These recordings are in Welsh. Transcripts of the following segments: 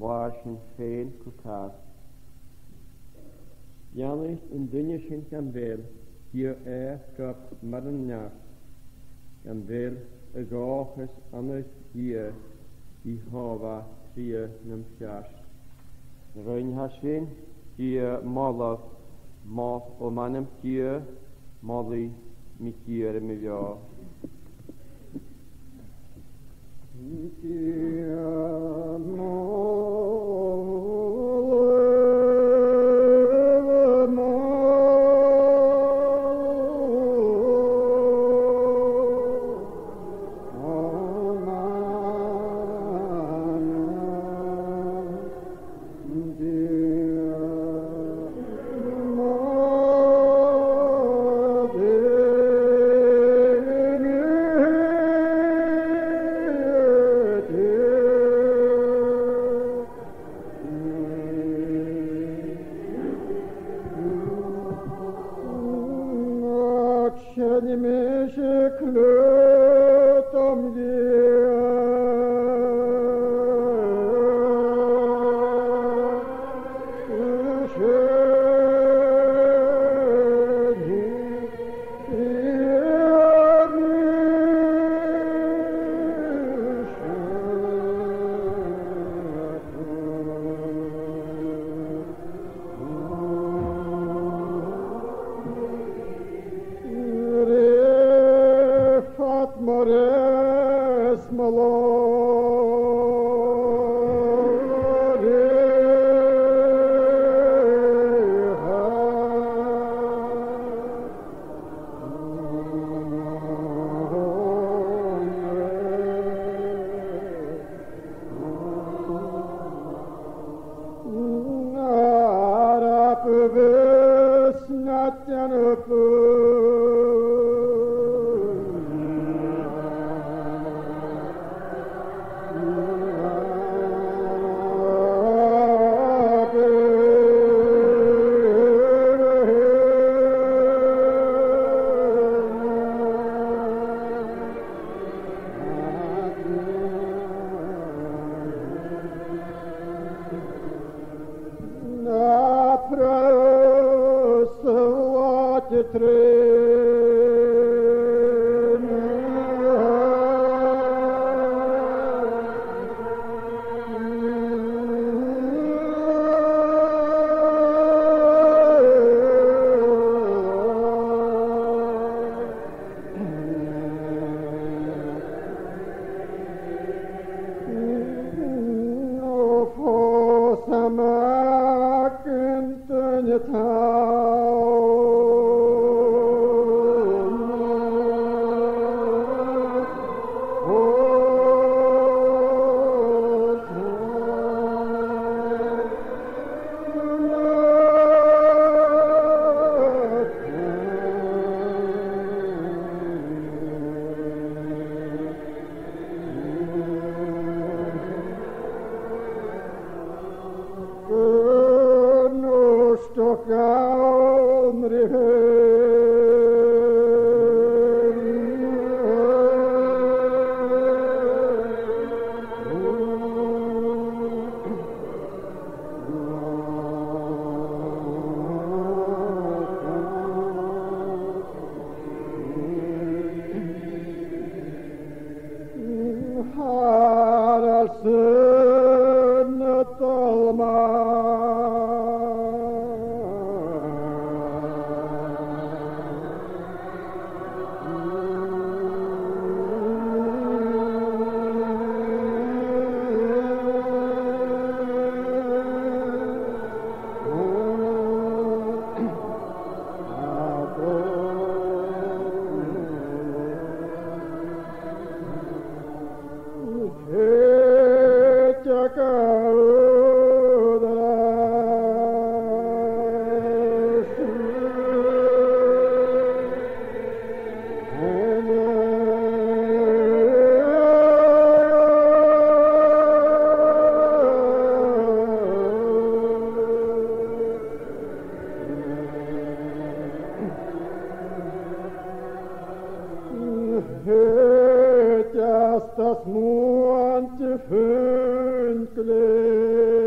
waar zijn geen kukaat. Jannecht in dunje sin kan wel, hier kap met een nacht. Kan wel een goches anders hier, die hava trie nem fjast. Rein hasin, hier malaf, mat om manem hier, mali mit hier me ja. das Mond funkle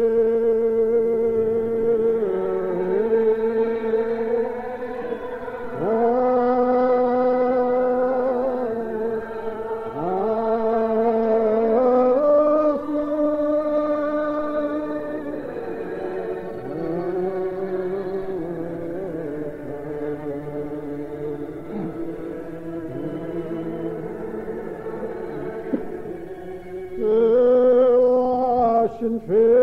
sin fel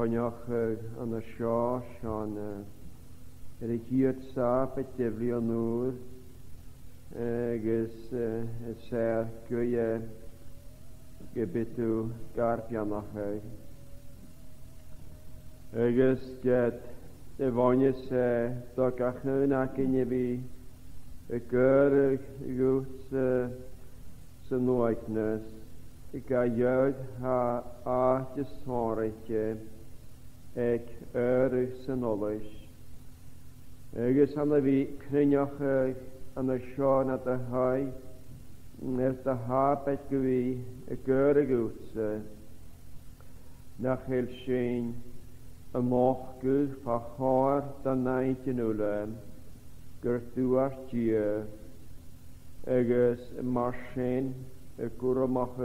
Conioch an y sio Sean yr hyd sap y diflu o nŵr agos y ser gwy gybitw garpianach agos gyd y fonys dogach yn ac yn i fi y gyr y gwt sy'n nwaithnes y gael a dysoriach ag sy'n olys. Agus an fi cryniach an y Sean at y hai nes dy hap et gwy y gyr y gwt na chael sy'n y moch gwyl pa chor da naint yn ule gyrthw ar dia agus y marsin y gwrwmach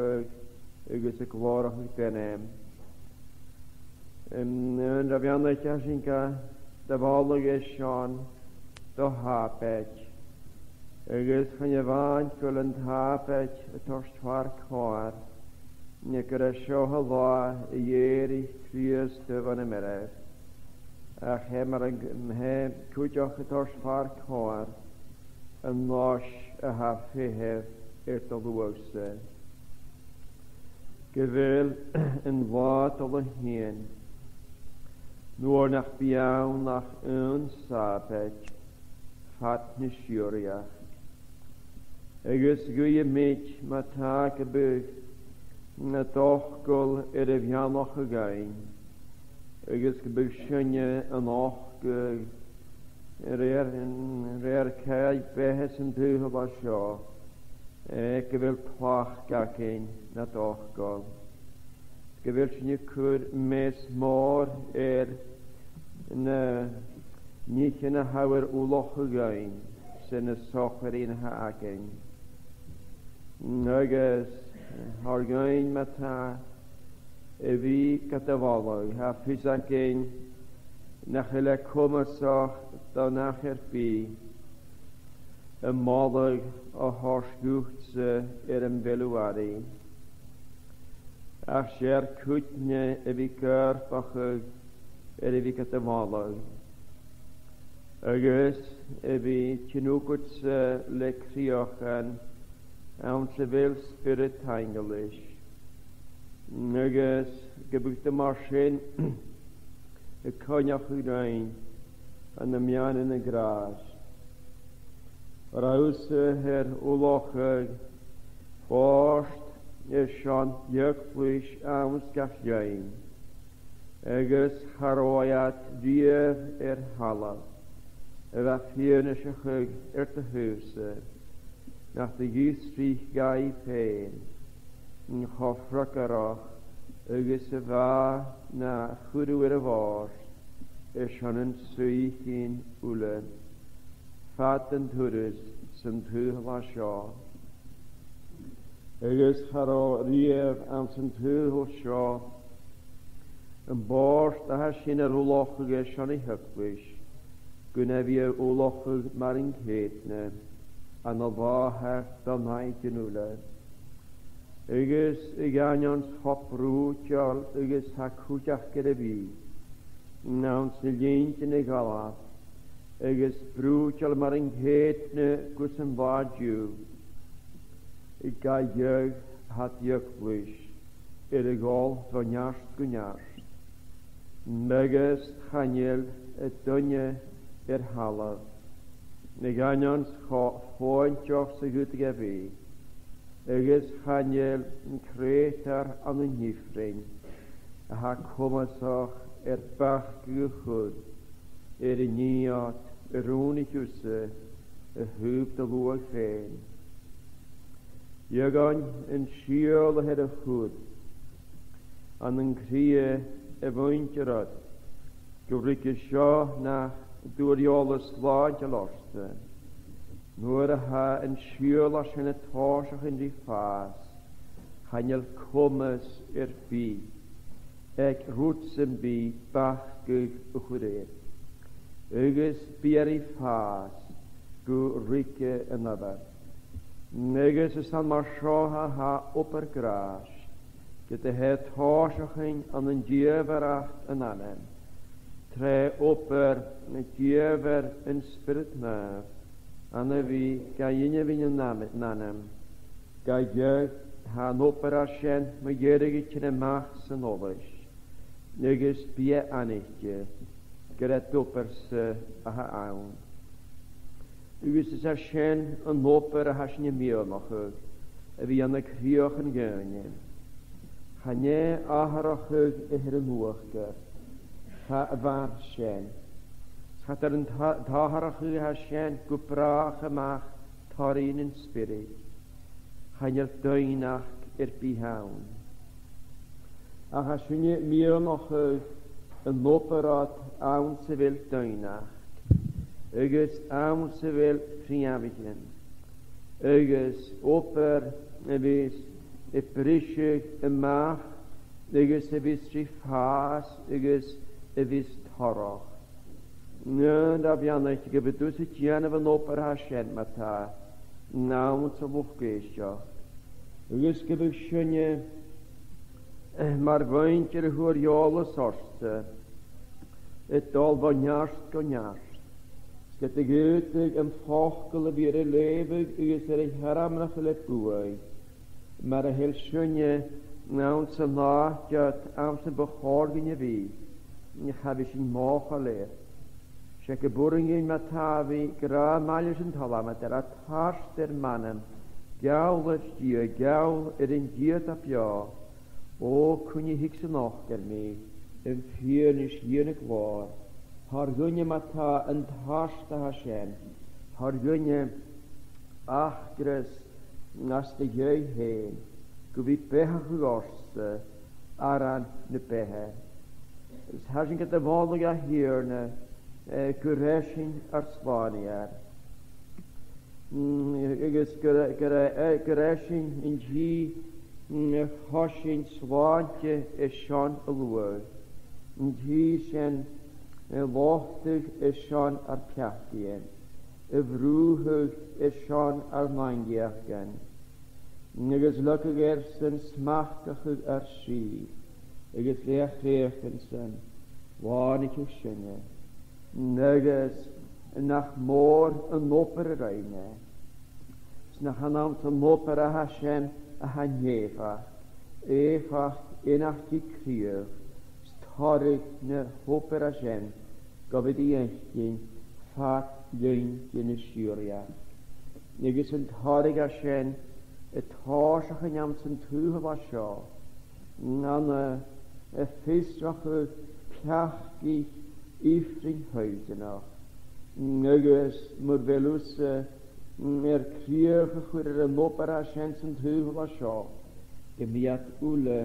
agus y glorach y benem. Yn rafiannau sy'n cael dyfolwg e Sean do hapet. Agus chan y fan gwyl yn hapet y torstwar cwar. Ni gyda sio hylo y ieri crias dyfan y meref. Ac mar yn cwydioch y torstwar cwar yn nos y haffi hef i'r dolwysau. Gyfyl yn fod o hyn. Nŵr nach biawn nach sabet fat nisiwriach. Agus gwy mit ma tag y bych na dochgol yr efianoch y gain. Agus gybych synia yn ochgyl yr cael behes yn dwyho ba sio. Gyfyl plach gacyn na dochgol. Gyfyl sy'n cwr mes môr na nich yn y hawer wloch y gain sy'n y socher un hagyn. Agus har gain ma ta y fi gadafolog ha ffysagyn na chyle cwmysoch do nach fi. Agus y moddog o horsgwcht yn belwari. Ach siar cwtne y fi gyrfachog y fi gyda moddog. Agus y fi tynwgwt le criochan awn sefyl spirit taingalish. Agus gybyg dy marsin y coniach yw rhain yn y mian yn y gras. Yr aws her wlochag bost y sian ygflwys awns gallioin. Agus charoiad fief halaf. Y fa ffyn y siachag dy hwser. Nach dy gysrych gai pen. Yn choffrag arach. Agus y fa na chwrwyr y fors. Y sian yn swych un wlen. Fat yn twrys sy'n tŵl a sio. Agus charo rief am sy'n tŵl sio. Yn borst a hasyn yr wlochog e sian ei hyfwys. Gwynef i wlochog mar yn cedna. An o ddahach dynau gynwle. Agus y ganions hop rwtiol agus ha cwtiach gyda fi. Nawn sy'n lynt yn ei galaf. Agus brwtiol mar yn cedna gwrs yn fadw. I gael hat ygwys. Ir y gol ddoniast gwniast. Megas chaniel y dynia i'r halaf. Ne ganions ffôntioch sy'n gwyd fi. Agus chaniel yn cretar an y nifrin. A ha comasoch bach gychwyd. Y niad y rŵn i gwsa y hwb dy lwag ffen. Iegon yn siol y her y chwyd. An yn cria y fwyntyrod. Gwrig y sio na dwriol y slad y losta. Nŵr y ha yn siol as yn y tosach yn rhi ffas. Chanel comas i'r fi. Ec rwts yn fi bach gyg y chwyrdd. Agus biar i ffas gw rice yn yfad. Negus ys an mar sioha ha op yr gras. Gyda he tosach yn yn dieferach yn anem. Tre op yr diefer yn spirit naf. Anna fi ga un fi'n yn nanem. Ga gyg han op yr asien mae gyrrig i tyn y mach sy'n ofys. Negus bia anigge. Gyda dwpers a ha awn. Ygys ys asien yn oper a hasyn y miolach ag. A fi an y crioch yn gynnu. Chane aharach ag y hyr yn wachgar. Ha y far sien. Chatar yn taharach ag hasien gwbrach ymach torin yn spirit. Chane'r dynach i'r bihawn. A hasyn y miolach ag yn operat awn sefyl dynach. Agus awn sefyl priafigen. Agus oper y fys y brisig y mach. Agus y fys tri ffas. Agus y fys toroch. Nyn da fianach i gybydwys y tian efo oper hasien ma ta. Nawn sa fwch geisio. Agus gybyd synia mar fwynt i'r hwyriol y sorsta. Y dol fo niarst go niarst. Gyda gydig yn ffochl y byr y lefyg ys yr eich haramnach y lef gwy. Mae'r hel synia nawn sy'n lachdiad am sy'n bychor gyn i fi. Ni chafi sy'n moch o leir. Se gybwring ein ma tafi gra malius yn talam at a tarst yr manem. Gawl ys dia, gawl yr un diad a pio. O cwni hig sy'n ochgar mi. Yn ffyr nes i'n y glor. Har gynnu ma ta yn tarst a hasien. Har gynnu achgres nas dy geu hen. Gwyfi behach y gorsa aran na behe. Ys hasyn gyda folwg a hir na gwresyn ar Sbaniar. Ygys gwresyn yn hi hosyn slantje y Sean y lwyd. Yn hi sy'n lochtig y Sean ar piatien. y frwhwg y Sion Almangiach gan. Agus lycag sy'n smachtach ar sydd. Agus leach leach yn sy'n wan i'ch ysynne. Agus nach môr yn nopper y reine. Nach hanam te nopper a Hashem a hanjefach. Efach inach die krieg. Starig ne hopper Hashem. Gofyd i echtyn. Fat lyn yn y Syria. Negus yn tarig Hashem. Y tors ach yn am sy'n tŵh o sio. Nanna y ffistrach y piachgi ifring huisenach. Negus mor velus krieg chwyr y nopper Hashem sy'n tŵh o sio. Gemiat ule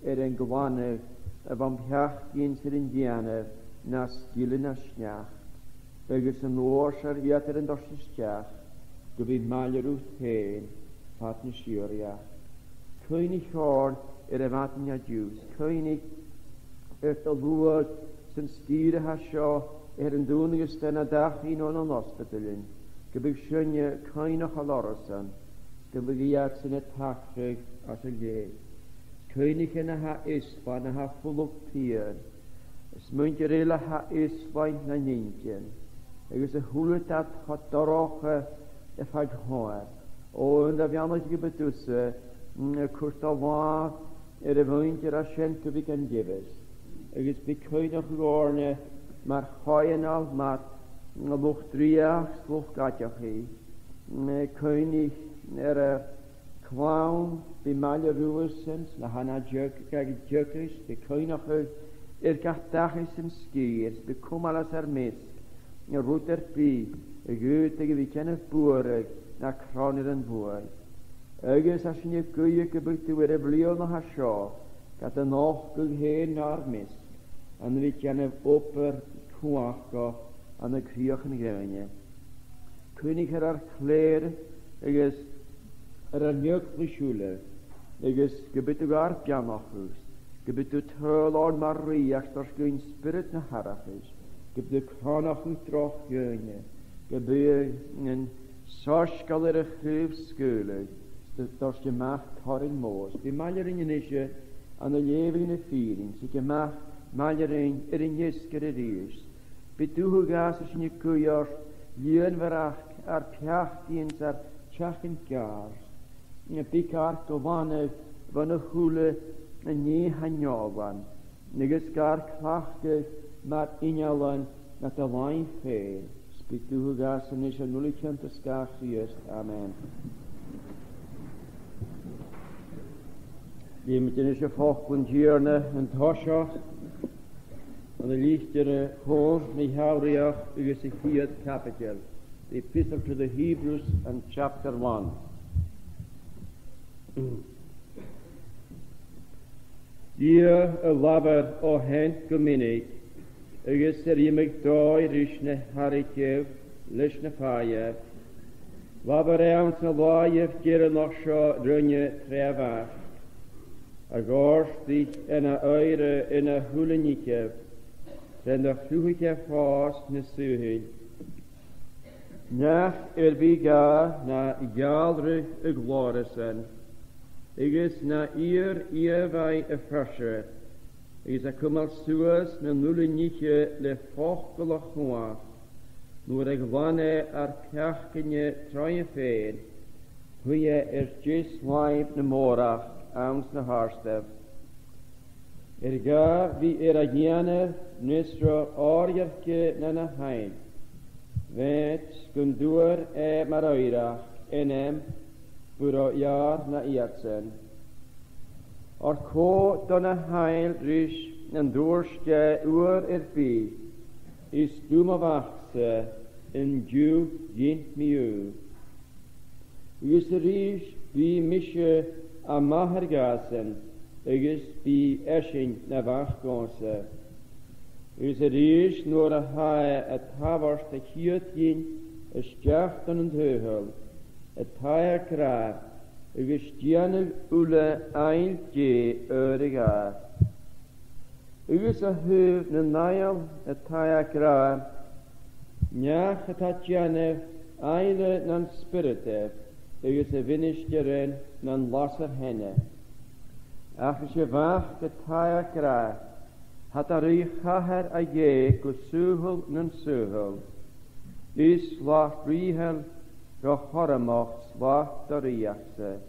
yn gwaneg y van piachgin sy'n yn dianef na sgilyn a sniach. Agus yn orsar iat yn dorsistiach. Gyfi maler wrth hen pat na Syria. Cwynig hor y fatn a Jews. Cwynig y lwyd sy'n styr a hasio yn dŵnig ystyn a dach un o'n hospitalin. Gyfi synia cynach a lorosan. Gyfi iat sy'n y tachrig as y le. Cwynig yn a ha isban a ha ffwlwg pian. Ysmwynt yr eil a ha isbain na nintien. Agus y hwlwyd at chodoroch y ffag hoer. O yn da fianach i gybydwsa cwrt o fa yr yfwynt yr asiant gyfi gan gifys. Agus by cwynach gorne mae'r choenol mae'r lwch driach lwch gadiach chi. Cwynig yr cwawn by mael y rwysens na hana jygys by cwynach yr gaddachus yn sgyr by cwmalas ar mis. Yn rwyd ar bi y gyd ag y fican y bwrag na cronir yn bwy. Agus as yn y gwy y gybwytw yr eflio na hasio gad y noch gyg hen na'r mis. Yn y fican y opr cwacho an y crioch yn gynnu. Cwynig ar cler agus ar niog glisiwle agus gybwytw ar bianochus. Gybwytw tyl o'r Mariach dros gwyn spirit na harachus. Gybwytw cronach yn droch gynnu. Gybwytw yn sosgal ar y chrif sgwylwyd. Dros gymach torin mos. By maler yn eisiau an y lefydd yn y ffyrin. Sy'n gymach maler yn ysgyr yr is. By dŵhw gas ys yn y gwyor lyn farach ar piach diens ar tiach yn gars. Byc ar gofanydd fan y hwle yn nie haniowan. Negus gar clachgydd mae'r unialan na dy lain ffeil. Byc dŵhw gas yn eisiau nwlyciant ysgach Christ. Amen. Die met een isje volgend jaren en tosja. En de lichtere hoor met Hauriach is het vierde kapitel. The Epistle to the Hebrews and chapter 1. Die laber o hent gominnig. Is iemig doi rishne harikev lishne faie. Laber eams na laiev gere nog sjo runje trevach. A gorstich en a eure en a hulenikev. Sen de fluhike fast ne suhil. Nach biga na galre glorisen. Is na vai a fresher. Is a kumal suas na nulenike le fochgele hoa. Nur gwanne ar kachkenje troje fein. Huye just live na morach. Aams na harstef. Ga vi agianer nuestro orjerke na na hain. Vet skundur maroirach enem buro jaar na iatsen. Or ko donna heil rish en doorske uur bi. Is duma wachtse in ju gint miu. Is rish bi mische a mahergasen, agus bi esching na wachgonse. Is rish nor a hae a tavarst a hietjin, a stjachtan en heuhel, a taia kra, agus stjanig ule ein je öriga. Agus a huv na nail a taia kra, njach a tatjane eile nan spirite, agus a vinnisterin nan lasser henne. Ach is je wacht het taia kra, hat rí chaher a je go suhul nan suhul. Is lacht rihel go choramach slacht a riachse.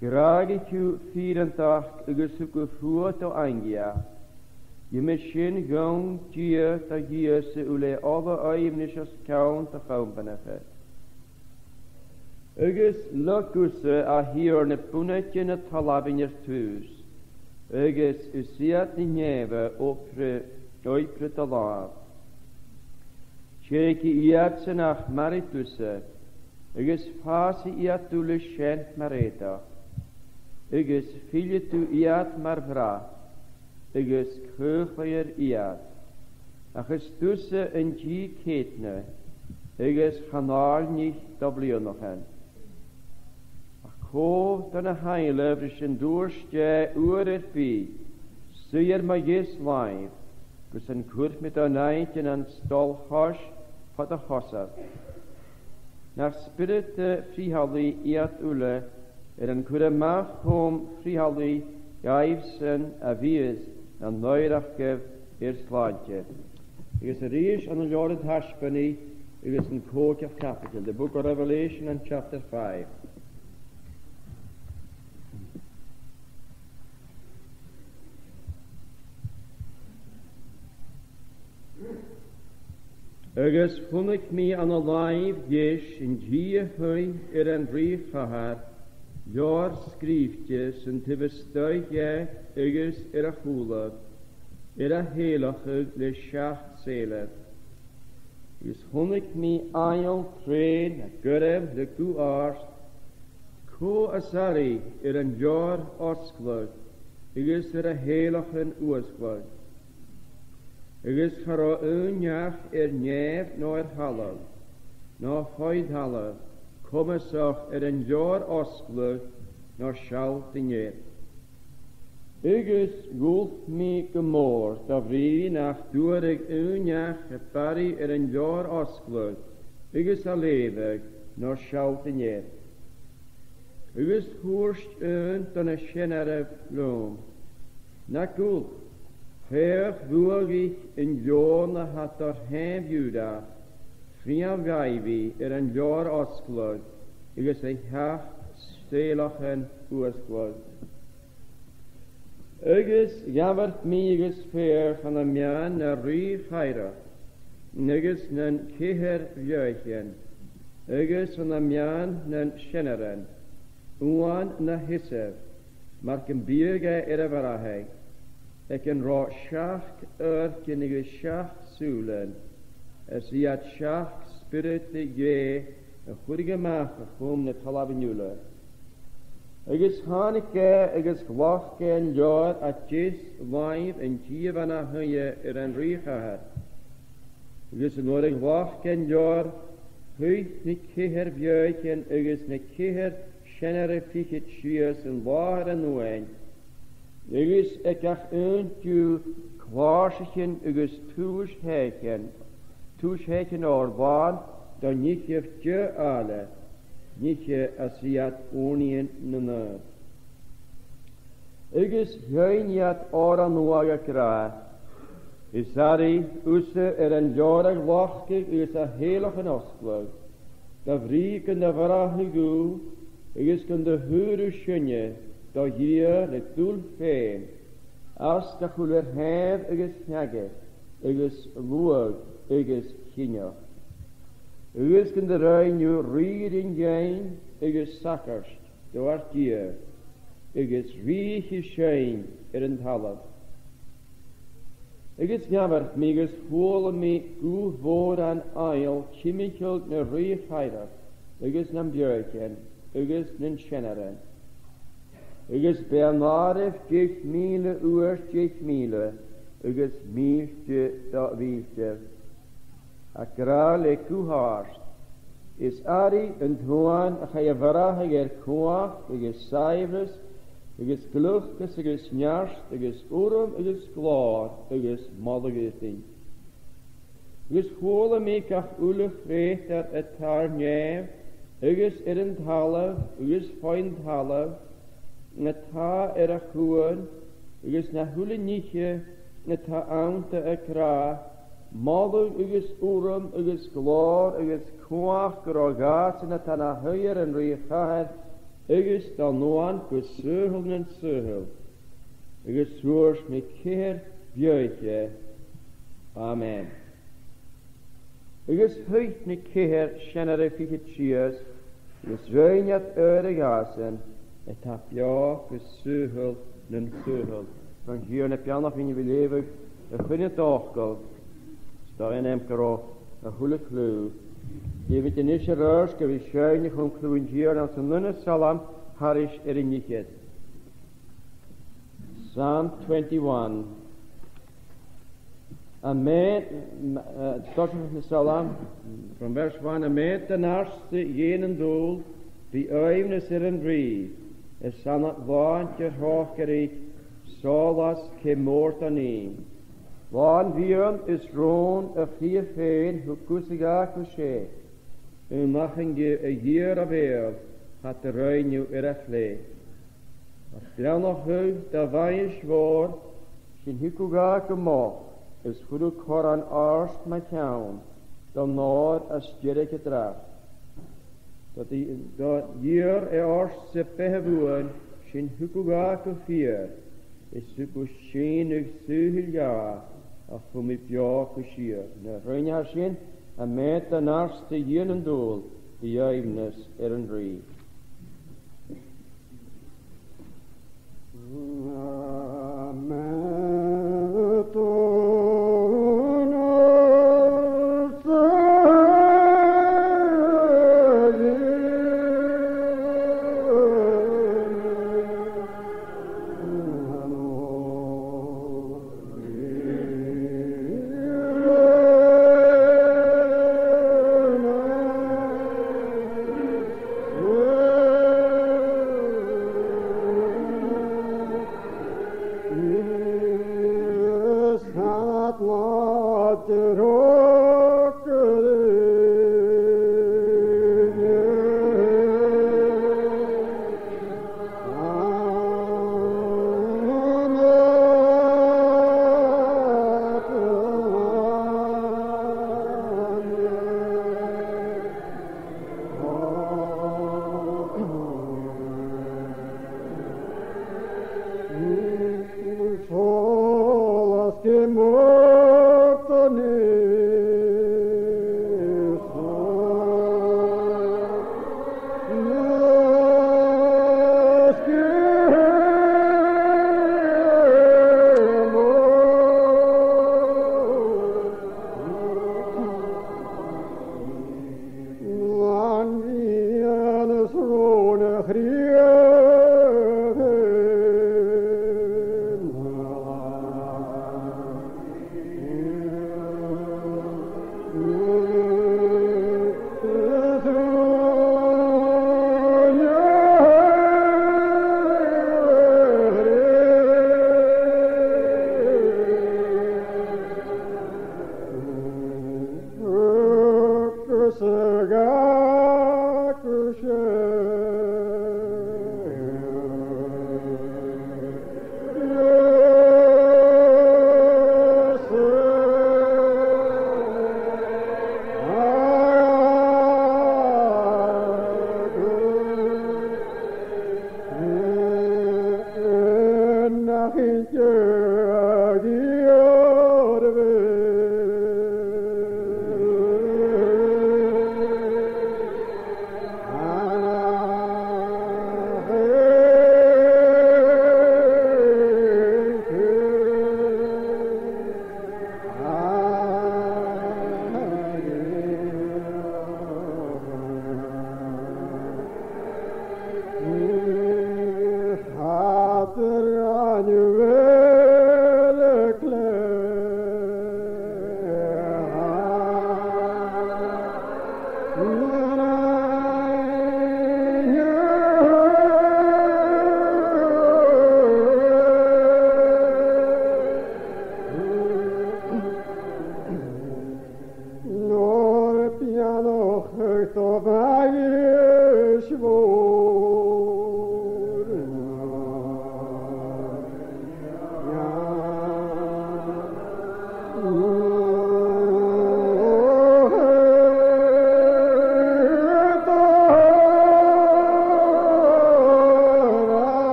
Gragi tu 84 agus go fuot o angia. Je misschien gewoon dier ta hier se ule alle oimnisches count a gaumbenefe. Agus lokuse a hier ne punetje ne talabinjer tuus. Agus usiat ni neve opre talab. Tjeki iat senach marituse. Agus fasi iat dule schent mareta. Agus filje tu iat marvra. Agus krugleier iat. Agus tusse en die ketne. Agus kanaal niet dablio nog hen. Ko dan a heile vrischen doorstje oor het bi. Suier ma jes live. Gus en kurt met a night en an stol hosh pat a hossa. Nach spirit frihalli iat ule. En kure mach hom frihalli jaivsen a vies an neurachgev slaadje. Is a reis an the Lord Hashbani. It is in Court of Capital, the book of Revelation and chapter 5. Agus funnig mi an a live yesh in die hui an brief gehad, jaar skriftjes en te bestuigje agus a hula, a heilige le schacht zele. Is funnig mi ail train a gurem de ku arst, ko asari an jaar osglug, agus a heilige oosglug. Agus chara unjach nef no halal, no hoid halal, komesach an jaar osglug, no schalt in je. Agus gult mi gemoor, da vri nach durig unjach bari an jaar osglug, agus a levig, no schalt in je. Agus hoorst dan a shenere bloem, na gult. Her vurig in jona hat hem juda, friam vaivi an jaar osglug, agus a hacht stelachen oosglug. Agus javert mi agus fer van a mian na ri feira, agus nan keher vjöchen, agus van a mian nan sheneren, uan na hissev, marken bierge varaheg. Ik en ra schacht urken ik schacht zulen. Die had schacht spirit je een goede maag om net halabinule. Ik is hanike, ik is glachke en jaar at jes wijf en jievana hunje een riega had. Ik is nodig glachke en jaar huid niet keer bjuiken, ik is niet keer schenere fiket schiers en waar en noen. Agus ek ach tu klaarsichen agus tuusheken orbaan, dan niet heeft je alle, niet je asiat onien nana. Agus heun jat ora nuaga kra, isari usse een jarig lachke is a heilige osglug, da vrieken da varahigu, agus kan de huru shunje, da hier het doel feen, als de goede heef agus snagge, agus luag, agus kinja. Agus kan de rein nu rieden jijn, agus sakkerst, door hier, agus riege schein het half. Agus jammert me, agus voelen me goed voor aan eil, chimichelt ne rieg heider, agus nam björken, agus nen schenneren. Agus Bernaref gich miele uur gich miele, agus mieltje dat wieltje. A grale kuharst, is ari en hoan, a ga je varahe koach, agus saivres, agus gluchkes, agus njarst, agus urum, agus klaar, agus mallegeting. Agus chwóla mi gach úla chrécht a tar nef, agus yn talaf, agus ffoyn talaf, na ta a chŵan, agus na hwla niche, na ta awnta a cra, moddw agus wrwm, agus glor, agus cwach grogas, na ta na hyr yn rhi chahad, agus dal noan gwysyrhul na'n syrhul. Agus swrs mi ceir bioiche. Amen. Agus hyt mi ceir sianar e ffych chias, agus rhainiad y gasen, e ta biach gwysyrhul na'n syrhul. Van hier na pianach in je belevig, a chwynne dochgol, sta in emkero, a hwle clw. Je weet in ische reurs, ge we schuinig om clw in hier, als een nunne salam, harish nichet. Psalm 21. A man, starting from the Psalm, from verse 1, a man ten arste jenen doel, die uivnes een drie, zal not waantje hooggereed, solas ke moort aan een. Waan vieren is roon a vier feen, hoe kusiga kushe. Machen je a year of air, had de ruin je erafle. Als dan nog heug, da wij zwoor, sin hikuga gemocht, is goede koran arst met town, dan noord as jereke draagt. Dat year arst se pehevoen, sin hikuga vier, is suku shenig suhil jaar, af om ik jou kusier. Na ruin haar sin, a met de narste jenen doel, die juivnes een drie.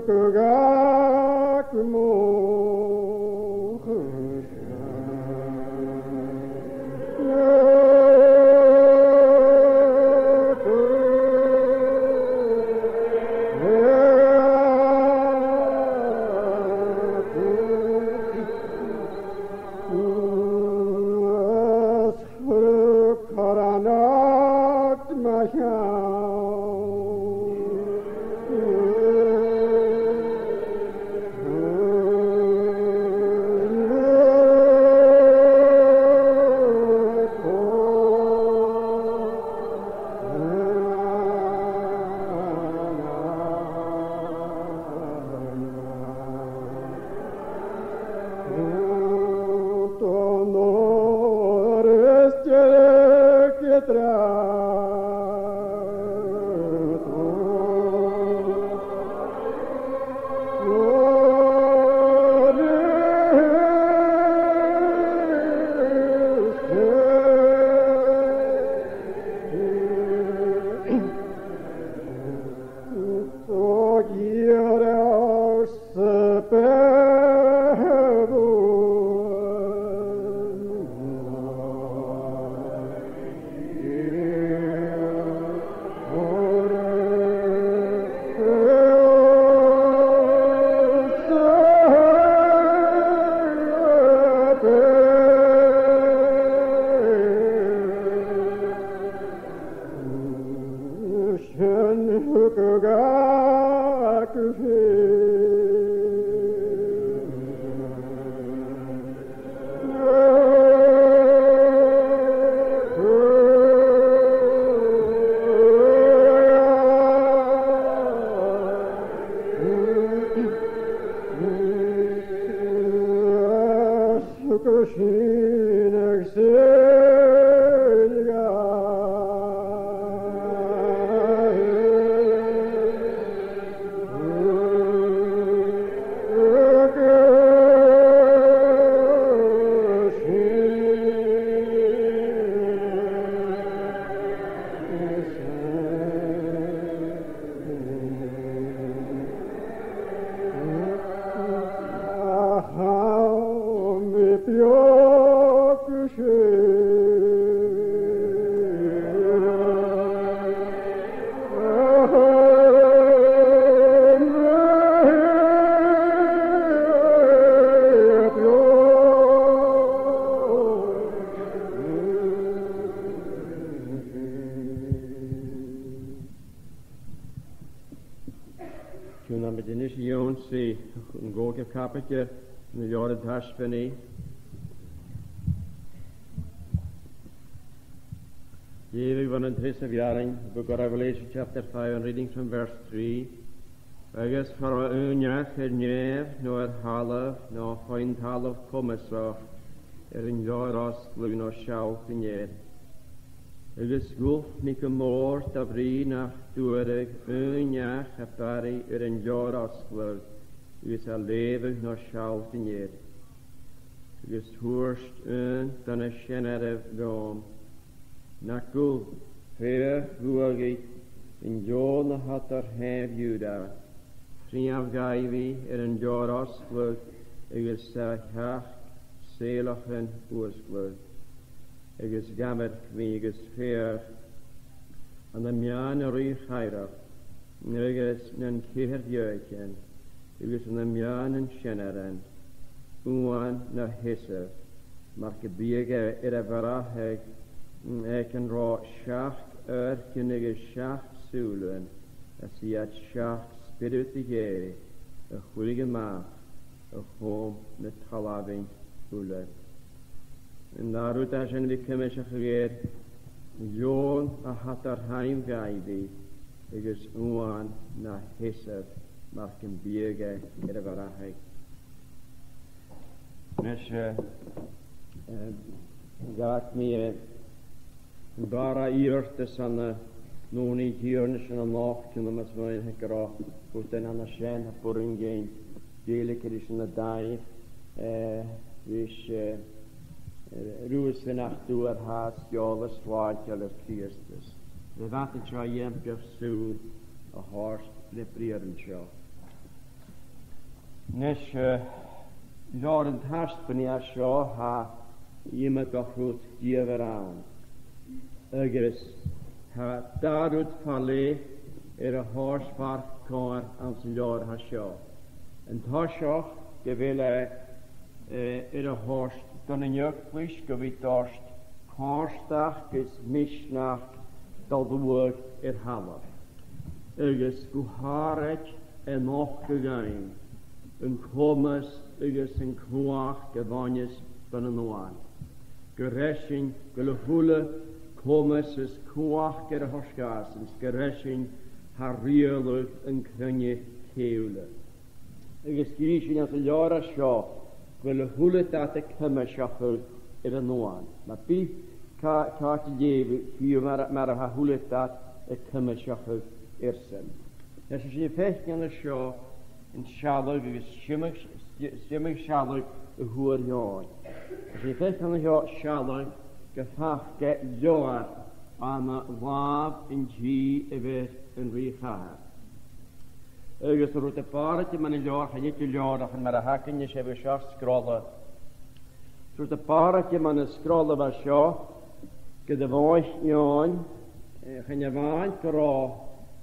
gak kapetje, nu jaar het haspeni. Jevig van het Christen verjaring, book of Revelation chapter 5 and reading from verse 3. Agus for unjach neef, no half, no find half commisrach, in jaras glug no sjau finjer. Agus gulf nik moor tabri nach duerig, unjach afari in jaras glug. Agus a leven no sjau finjer. Agus hoorst dan a shenere gom. Nakul, ver guagi, in jona hat hev juda. Triaf gaivi in joras glug, agus hach selachen oosglug. Agus gammer kvigus ver, an de mjane rui chairach, agus nen kiher jöken. Agus an mjanen sheneren, uan na hisse, marke biege varaheg, eken ra schacht erkenige schacht sulen, as hij schacht spiritigere, a goedige maag, a home met talaving ule. En daaruit als je die kemische gegeer, Joon a hat heim gaibi, agus uan na hisse, marken biege varaheg. Nes gaat meer bara eertes aan de noni hiernes en nacht kunnen met mij hekra voor den aan de schijn voor een geen delijke is in de dag wis roes de nacht door haast jaren zwaard jaren Christus de water tja jempje zoen a harst repareren tja Nes Lord Hastbani a seo ha iemand go goed diever aan. Agus ha darud falle a horsvark kar aan zijn Lord ha seo. En ta seo gewil a horst dan een jökwisch gewit dorst karstach gus misnach dal de woord haller. Agus go harek en nog gegaan. Een kommes agus een kwach gewanjes van een oan. Gereschen gelehule kommes is kwach ger horskasens. Gereschen harrielig een kranje keule. Agus girisin as a jara seo gelehule dat de kemmeschaffel in een oan. Maar bi ka te jeven hier maar ha hule dat de kemmeschaffel irsen. As je fecht aan de seo in Shalog is shimmig Shalog de hoer jooi. As je fecht aan de Shalog gefach get joar aan de waaf in G ever in Richaar. Agus roet de paardje man in joar ga niet joar en maar de hakken je hebben schaft scrollen. Roet de paardje man een scrollen was jo. Ge de voice jooi. Gaan je waan kro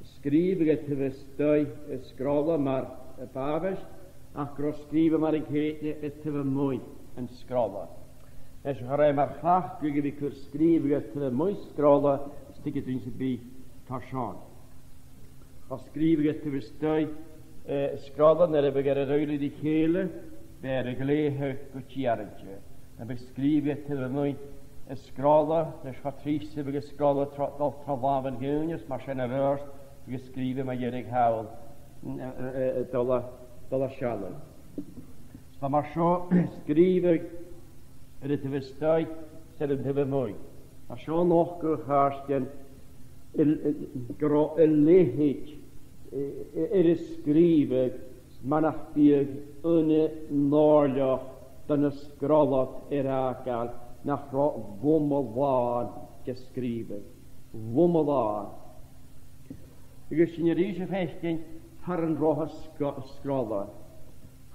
skriven het we stui scrollen maar paves ach kro skriven maar ik heet het te mooi en scrollen. As je gaat maar graag kunnen we kunnen skriven het te mooi scrollen stik het in zijn bij tashan. Als skriven het te we stui scrollen dan hebben we ruilen die kelen bij de gelegen kutjarentje. Dan beschrijven het te mooi scrollen dus gaat triest hebben scrollen tot laven geunius maar zijn er geschreven maar jerig haal dolle schallen. Maar maar zo schrijven het we stui zet het we mooi. Maar zo nog gehaarsten een leegheid is schrijven manach die een noorlog dan een scrollet erakal nach wommelaan geschreven. Wommelaan. Agus in ríise feistin har an roha scrolla.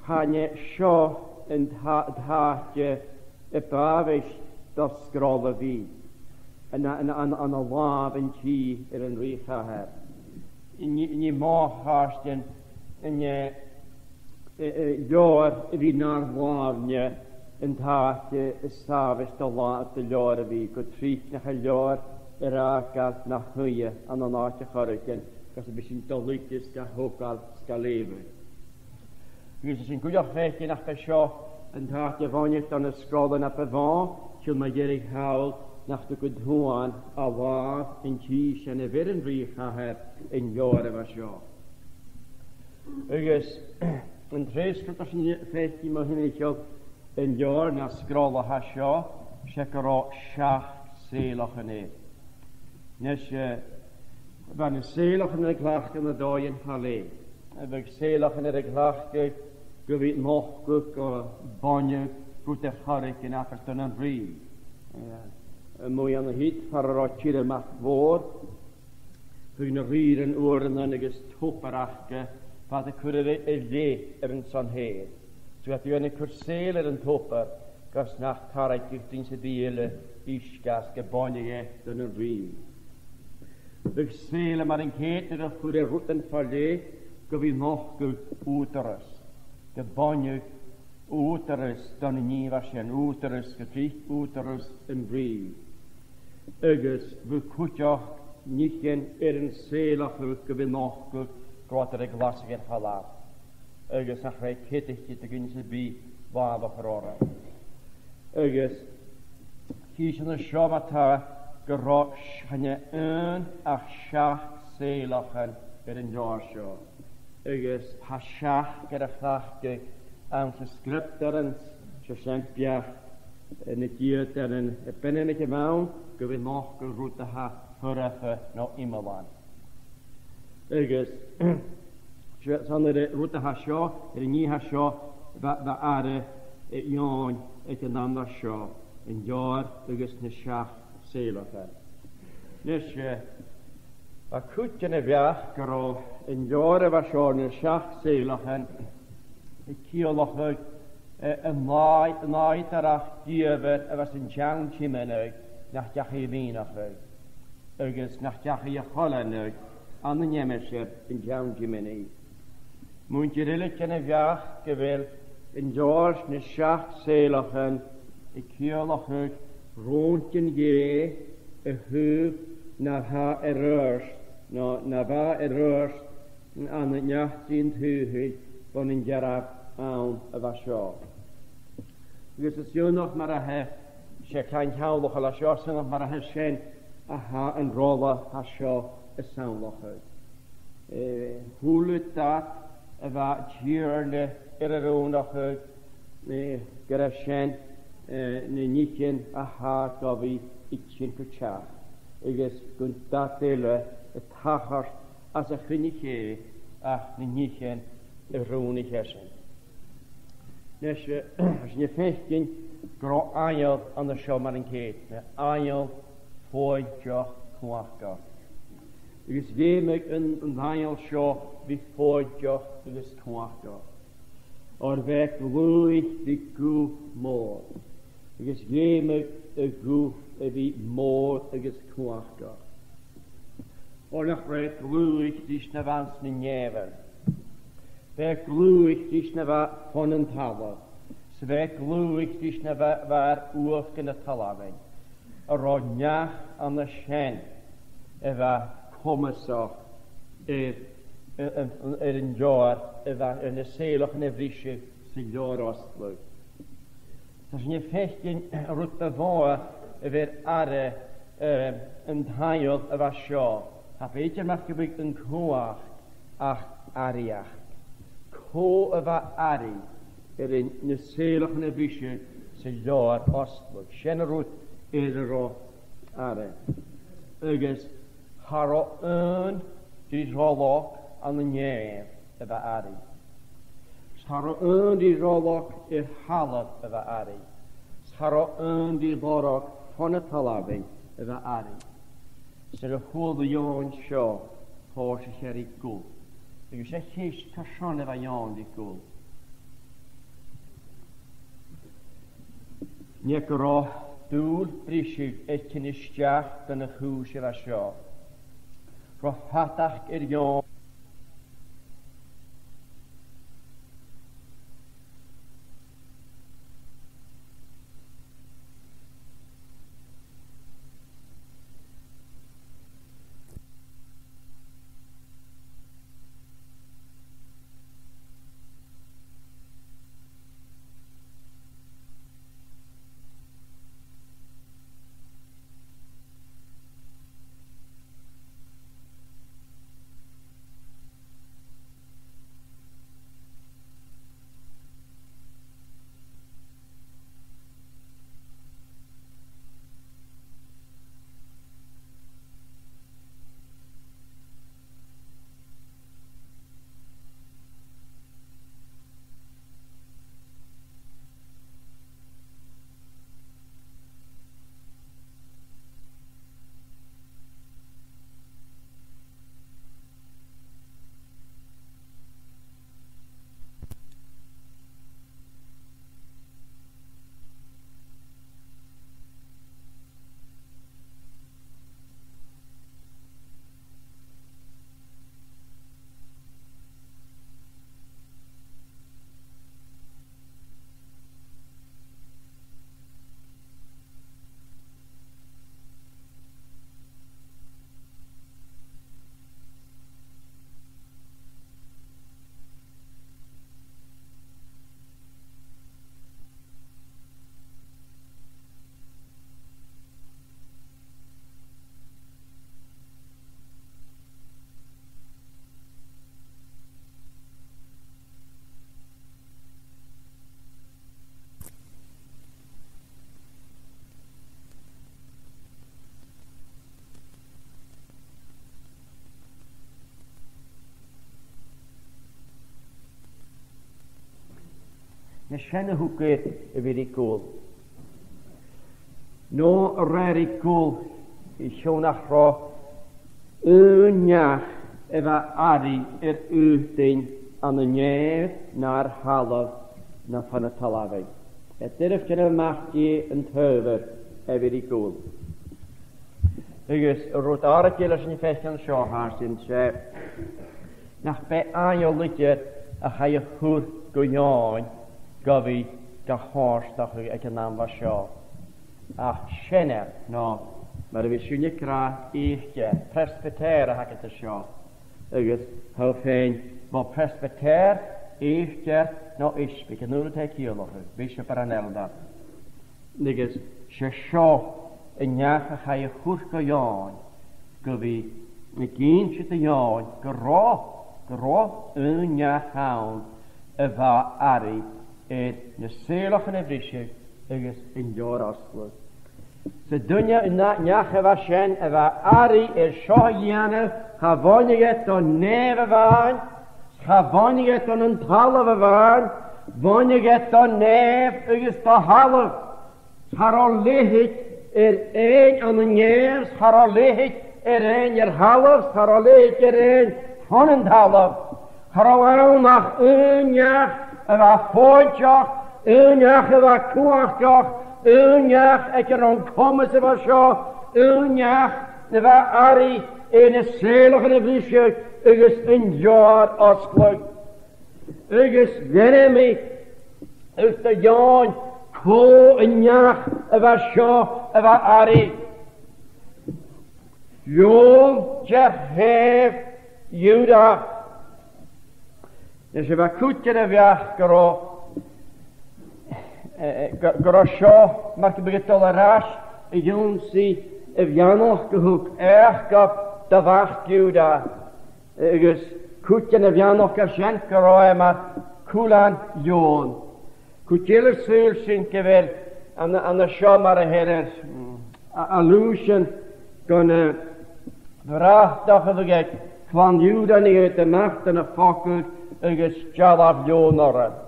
Chane seo in dhaatje bavis da scrolla vi. An a lav in chi an richa her. In je ma harstin in je jaar vi naar lavnje in dhaatje savis da laat de jaar vi. Goed triet nach a jaar erakat nach huie an a naatje charriken. Als een beetje duidelijk is dat ook al kan leven. Dus is een goede feestje naar de show. En daar je van je dan een scrollen naar de van. Je maar jerig houdt naar de goed hoan. Alwaar in Chies en een weer een brief gehad in jaren was jou. Dus een treeskrut een feestje mag je niet op een jaar naar scrollen had jou. Zeker ook schacht zelig en dus van een zelig in de klacht in de dooien alleen. En ik zelig in de klacht, gewit nog goed bonje, goed de hark in afterton en brief. Een mooi aan de hit, voor een rotje mag voor. Hun rieren oren en ik is topperachke, wat ik kunnen idee een zo'n heer. Zodat u een kursele een topper, gas nacht hark in zijn bielen, iskas gebonje dan een brief. Ik zeele maar een keer dat voor de routen verlee, dat we nog goed uterus. De bonje uterus, dan een nieuw was je een uterus, getricht uterus een brief. Agus, we kunnen niet geen een zeele goed, dat we nog goed grotere glazen verlaat. Agus, nog wij kittigje te kunnen ze bij waar we verhoren. Agus, kies een schaamata. Geroch han je een ach schacht zeelachen in een jaarshow. Agus ha schacht gerechtge aan gescripterens, ze zijn pja en het jeut en een pennetje maun, gewin nog geroute ha verreffen nou iemand. Agus zonder de route ha show, er niet ha show, wat de aarde het jong het een ander show. Een jaar agus ne schacht zeelachen. Dus wat goed in de weg, gero in jaren was zo'n schacht zeelachen. Ciolach yn naid arach gyfer efo sy'n jawn chimenog nach diach I vinach agus nach diach I cholenog an y nemesir yn jawn chimenog. Mwyn gyrilig yn y fiach gyfer yn dors na siach seilachan y ciolach ront yn gyre y hwf na ha rwrs na fa rwrs an y niach sy'n hwyd bod yn geraf awn y fa sio. Agus y siwnoch mar a he se cain hawlwch ala sio sy'n mar a he sen a ha yn rola ha sio y sawnloch hwlwyd dat y fa gyrle yr rwnach gyda sen na nichen a ha gofi ichyn pwchach. Agus gwn datele y tachar as a chynnig a na nichen y rwnig esen. Nes ni fechgyn gro ail an y sio mar yn cyd, na ail fwy joch cwachga. Agus femig yn ail sio fi fwy joch agus cwachga. O'r fech lwyd di gw môr. Agus femig y gw y fi môr agus cwachga. O'r nach rhaid lwyd dis na fans na nefer. Fech lwyd dis na fa ffon yn tala. Svek lwyd dis na fa'r wch yn y talafen. A roedd niach an y sien efo comisach yn joar efo yn y seilach yn y frisio sy'n joar ostlwg. Tas ni fechgyn rwt y foa efo'r are yn hael efo sio. Ha beidio mach gybyg yn cwach ach ariach. Co efo ari yn y seilach yn y frisio sy'n joar ostlwg. Sien rwt ro are. Agus haro di rolog an y nef efo ari. Haro di rolog halad efo ari. Haro di lorog hon y talafi efo ari. Sy'n y hwyl y ion sio hos y cher I gwl. Agus e chys casion efo ion di gwl. Nec ro dŵr brisig eich yn ysdiach gan y chwys efo sio. Ro hadach ion na sian y hwgyd y fydd I gwl. No rhaid I gwl I siwnach ro yniach efo ari yr ydyn an y nef na'r halaf na fan y talafau. Edrych yn y machdi yn tyfer efyr I gwl. Ygys, rwyd ar y gilas yn y ffesion siohar sy'n se nach be aio lydyr a chai y hwr gwyoen gofi ga hors da chwi ag yn am fa sio. A siener, no, mae'r fi sŵn I gra i'ch presbyter a hag at y sio. Ygys, hau ffein, bod presbyter i'ch no isbig yn ŵr te ciolwch bishop ar anelda. Nygys, se sio yn iach a chai y hwr gwyoen gofi y gyn sydd y ioen gro yn iach hawn y fa ari na seloch yn efrisig ygys yn dior osglwg. Se dynia yn iach efa sien efa ari sio ianaf ha fonig eto nef y fain ha fonig eto yn talaf y fain fonig eto nef ygys do halaf har o lehig ein an y nefs har o lehig ein halaf har o lehig ein hon yn talaf har o awnach yn iach efa ffodioch, yn iach efa cwachioch, yn iach ag yn o'n comas efa sio, yn iach efa ari yn y seloch yn y fysio, ygys yn dior osglwg. Ygys gynnu ych dy ion, co yn iach efa sio, efa ari. Ion jehef Juda. Nes efa cwtyn y fiach gyro sio marc y bygydol y ras y yw'n si y fianoch gyhwg gaf dyfach Juda ygys cwtyn y fianoch gysien gyro yma cwlan yw'n cwtyn y syl sy'n gyfer an y sio mar y heres a lwysyn gan y fyrachdoch y fygeg clan Juda ni y macht yn y ffocwg ygys jalaf yw'n oran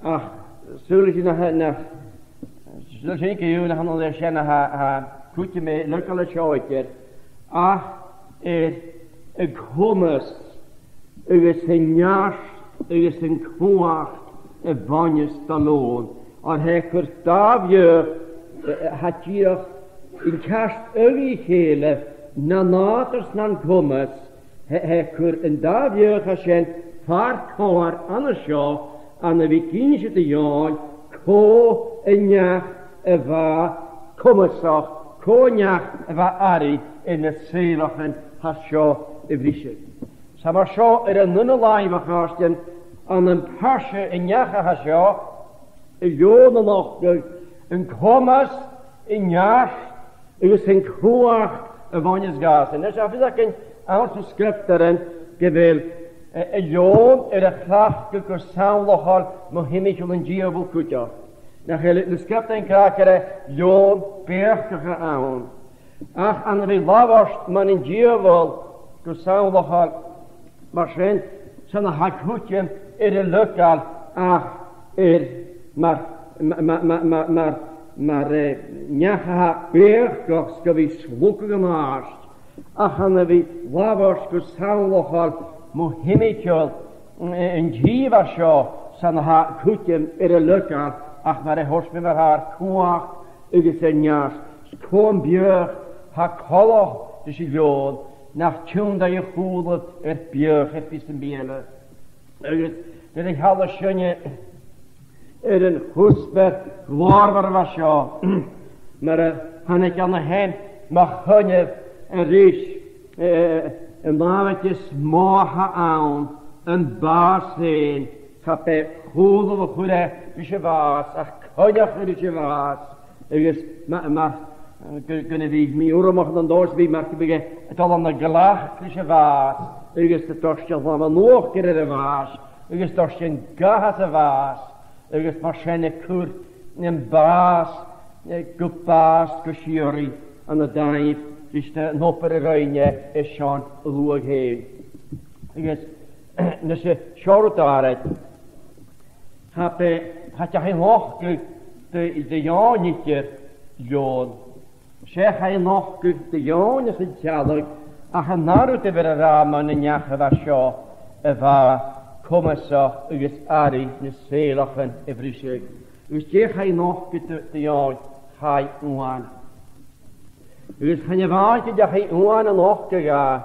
ach Sŵl sy'n gyw na hanol eisiau na ha cwtio me lygol y sioedir ach y gwmys ygys yn ias ygys yn cwach y fonyrs dalôn ar hecwr dafio ha diolch yn cast yli chele na naders na'n gwmys hecwr yn dafio chasien far cor an y sio an y fi gynsi dy ion, co yn iach y fa cwmysoch, co yn iach y fa ari yn y seloch yn hasio y frisig. Sa mae'r sio yr yn y lai fach arstyn, an yn pasio yn iach y hasio, y ion yn ochgyg, yn cwmys yn iach, ys yn cwach y fonyrs gas. Nes a fydd ac yn awr sy'n sgripter yn gyfel, y ion y chlach gyda sawnlochol mo hymig yn diobl cwtio. Na chael y sgript yn crac ion bech gyda awn. Ach an y lafost ma'n yn diobl gyda sawnlochol mar sy'n sy'n a hag cwtio y lygol ach mar niacha bech gos gyda slwg yn arst. Ach an y lafost gyda sawnlochol mo himmikiol yn gif a sio san ha cwtym y lygol ach mae'r horsmyn ar haar cwach ygys y nias cwm biach ha coloch dys I lion nach tiwn da I chwlwyd biach bys yn biele ygys dyn I hal y sionie yn hwsber glorfar fa sio mae'r hannig an y hen mae hynnydd yn rys yn lafegys moha awn yn bas ein cape chwlw o chwre rysio fas ach coiach rysio fas ygys gynnu fi mi wrwmoch yn dos fi marc byge dol am y glach rysio fas ygys y dorstio lam yn nwch gyda'r y fas ygys dorstio'n gahas y fas ygys mar sien y cwr yn bas gwbas gysiori yn y daif Just nopper y rhaenau y Sean lwag hyn. Ygys, nes y siarad ared, ha chael loch dy ion i'r ion. Se chael loch dy ion ys y tialag, a chanarw dy fyr y ram yn y niach y fa sio, y fa Commerce agus ari na sélachen Evrisig. Us je ga nog de jou ga uan. Us gaan je waantje dat hij uan en nog te gaan.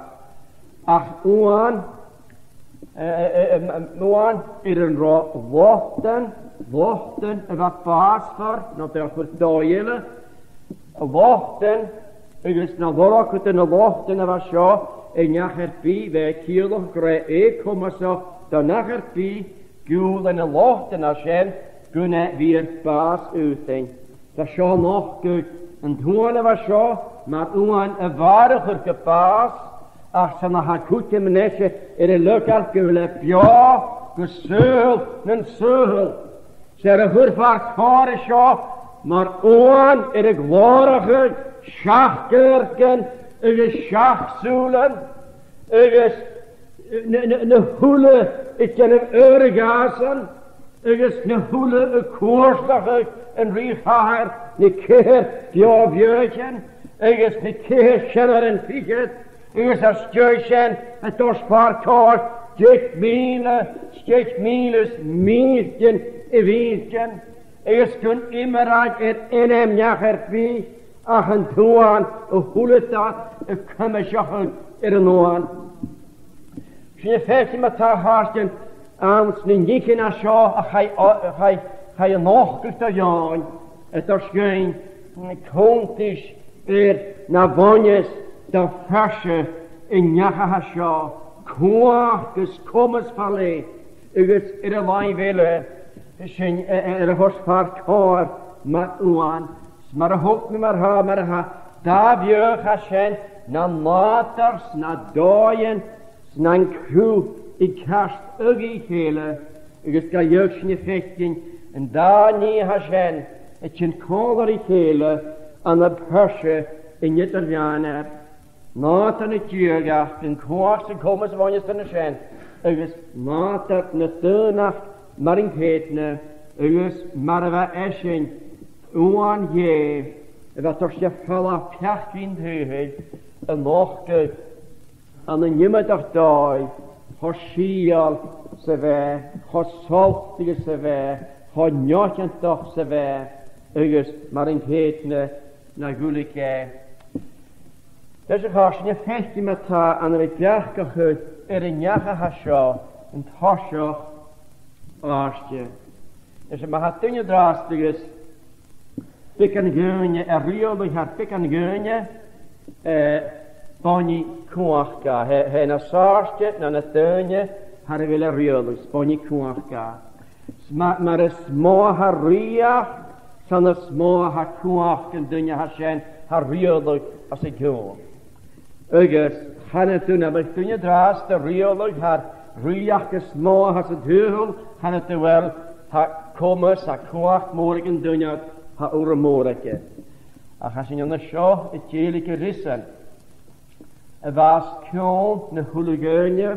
Ach uan in een wachten en wat paas voor, dat er voor dooielen. Wachten, us na worok en na wachten en wat zo. En jager pi, wij kielo grei Commerce. Dan nacher pi, gul en een wachten als je. Kunnen weer paas uiting. Dat is nog goed. En toen was zo, maar toen een waardiger gepaas. Als ze nog een goede mensen in een lokal kunnen ja, gezeul en zeul. Ze hebben goed verkoren zo, maar toen in de glorige schachkerken, in de schachzoelen, in de hoele, in de urengazen. Er is een goede koersdag en riefhaar, een keer björkjen, er is een keer kjenner en figet, er is een stjøtjen, en torsparkar, stjøt miles, miltjen, wieltjen, er is kun immerad en hem jager vi, ach en toan, en goede dat, en kummersjochen er noan. Zijn feestje met haar hartjen, Ans nikin a seo a chai a nóchgurt a jáin, et ar sgein contis na vonjes da ferse in necha ha seo, cuachgus commas falé, agus a lai vele, sin a hos farcar mat uan, mar a hop mi mar ha, da bjöch ha sen, na natars, na doyen, na crew, ik kast ugi hele, agus ga jöksni fechtin, en da ni hashen, et chen kolari hele, an a persche in Italianer, not an a tjurgacht, en koast en kommes vonjes van a shen, agus natat na thunacht, maring petne, agus marava eshen, uan je, wat er se falla pjachtin höhed, en mochte, an a nimmerdag doi, ha sial se ve, ha saltige se ve, ha njotjentag se ve, agus maring petne, na gulike. Deze gast je fechtje met haar aan de bjergkachut een jager hasja en hasja aastje. Dus maar het tunje draastiges pikken geunje riolig haar pikken geunje boni kuachka he na saartje na na tunje haar willen riolig boni kuachka. Maar is mooi haar riach san is mooi haar kuachken dunje hasjen haar riolig als ik hoor. Agus, hanna toen heb ik toen je draast, de riolig, haar riachjes mooi, has het heugel, hanna toen wel, haar komers, haar kwacht, morgen doen je haar ure morgen. Ach, als je naar zo, het jeelijke rissen. Was kjol, ne hule geunje,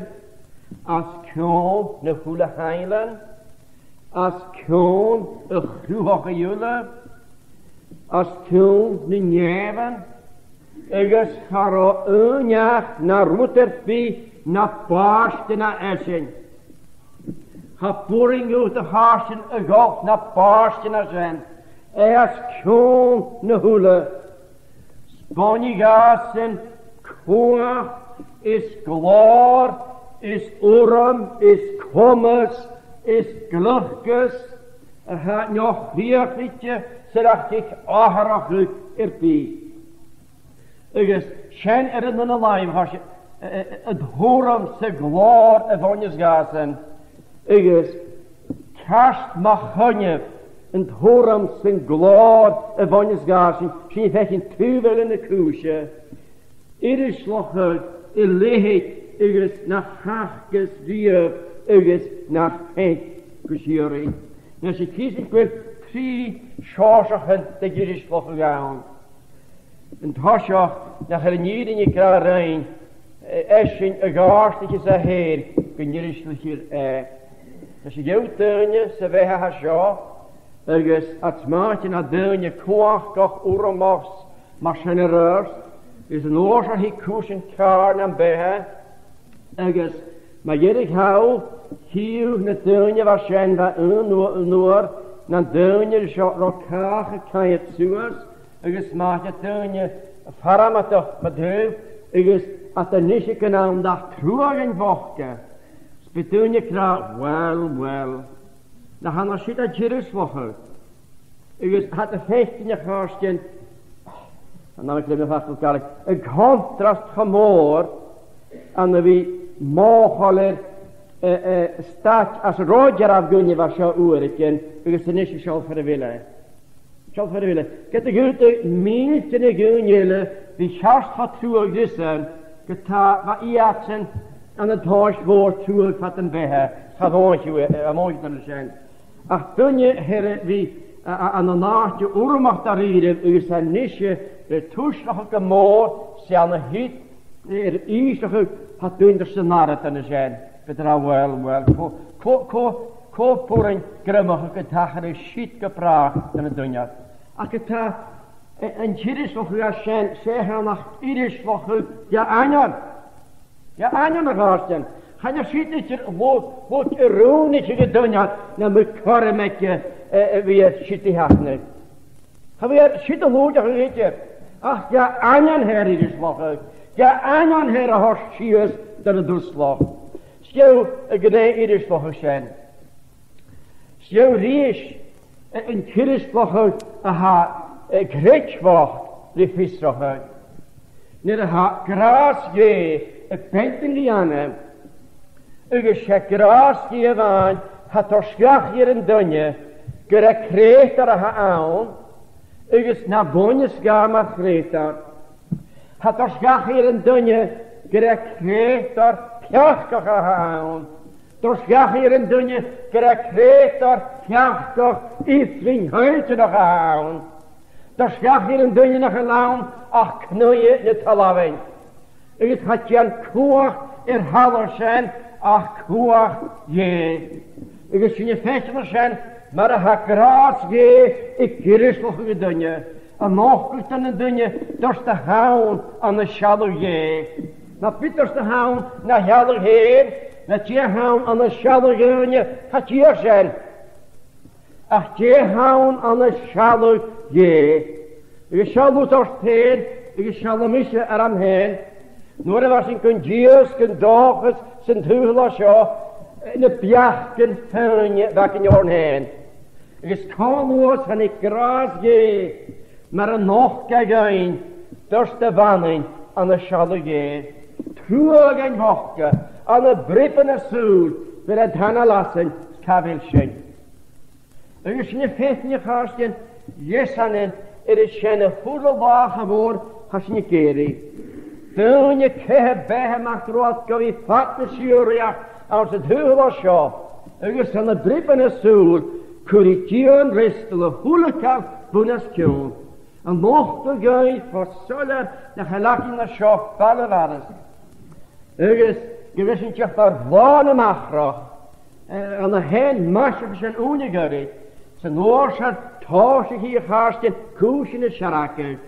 als kjol, ne hule heilen, als kjol, een gruwige jule, als kjol, ne njeven, Agus haro unjach na ruterfi na paarste na eschen. Ha puring uit de haarsen agok na paarste na zijn. Eas kjong na hule. Sponigasen koa is gloor, is urum, is kommes, is glukjes. Het nog virklichtje, zodat ik aardig erpie. Agus, shen in een lijm, als je het horen se gloor van je gazen. Agus, kast mag hunje, en het horen se gloor van je gazen. Zie je een tuvel in de koesje. Ieder slag uit, leeg, agus, naar haakjes dier, agus, naar heet, kusiering. En als je kiest, ik wil 3 schorsen dat je is slag gaan. En tasja, nach er niet in je krarein, eschen een garstige ze heer, kun je rustig hier Als je jouw tuinje, ze wij hasja, ergens het maatje naar tuinje kwaag, toch oeremachs, maar genereus, is een oorzaak hier koos en kaar naar bij, ergens Maar jullie hou hier na dunje waarschijnlijk noor na dunje zo rokaag kan je zuurs. Ik maak je dunje faramato met heu. Ik at de nisje kan dag troegen wokken. Spedunje kraag wel. Dan gaan we zitten Jezus wochen. Ik had de 15 jaar en dan heb ik vast elkaar een contrast gemoord aan wie mogelijk staat als Roger afgunje was zo ooreken. Ik is de nisje zal verwillen. Ik heb de grote minste gunjele die schast had toegezien. Geta wat iatsen aan het huiswoord toe van een behe. Gewoon te zijn. Ach, dunje heren wie aan de nachtje oormacht daar hier is zijn nisje de toeslagelijke moord zijn hit de eerste had dunderste narren te zijn. Vertrouw wel. Ko voor een grimmige dagen is shit gepraat in het dunja. Ach, het en Jezus nog weer zijn zeggen nach ieders nog ja aanjan nog hartjen. Ga je ziet dat je wat ironisch gedaan had, dan moet ik met je weer zitten hakken. Ga weer zitten houden gegeten. Ach ja, aanjan her is nog. Ja, aanjan her hartjes dan het doorslag. Zo gedaan is nog zijn. Zo reis een kirchslag gretswacht de visserij. Net gras je penten die aan hem. Ik heb gras gegeven, had er schach hier in dunje, kreeg er aan. Ik is naar bonjes gaan maar kreeg er. Had er schach hier in dunje, kreeg er pjachtig aan. Er schach hier in dunje, kreeg er pjachtig iets in huidje nog aan. Er schach hier in dunje nog aan, ach knoeien niet te laven. Ik had je een koor in haller zijn. Ach, koor, je. Ik is je vestelen zijn, maar dat ha gras je. Ik kiris nog een dunje. En nog is dan een dunje, dat is de houn aan de schaduw je. Nou, Pieters de houn, naar helder heen. Dat je houn aan de schaduw je, gaat hier zijn. Ach, je houn aan de schaduw je. Ik zal het er heen, ik zal de missen eraan heen. Noor was in kundiers, kundages, zijn huwelijk zo, in het bjachten vuilje, waar in jouw heen. Ik is kalmoos van ik gras je, maar een nog kijken, dorst de wanning aan de schaduw je. Truig en wokke, aan de brippende zoel, weer het hanna lassen, kavelschen. Ik is in je 15 jaar jesanen, is geen hoedelbaar geworden, als je keren. Toen je keer bij hem achteruit kan je vatten Syria als het heel was zo. Ik is aan de brippende zoel, corrigeren restelen, hoelekaf, boenaskjoen. En nog te gaan voor zullen de gelakken naar schop vallen waren. Ik is gewisselijk verwonnen machrach. Aan de heen masje van zijn oenigheid. Zijn oorzaak toosje hier gasten, koesje en scharakken.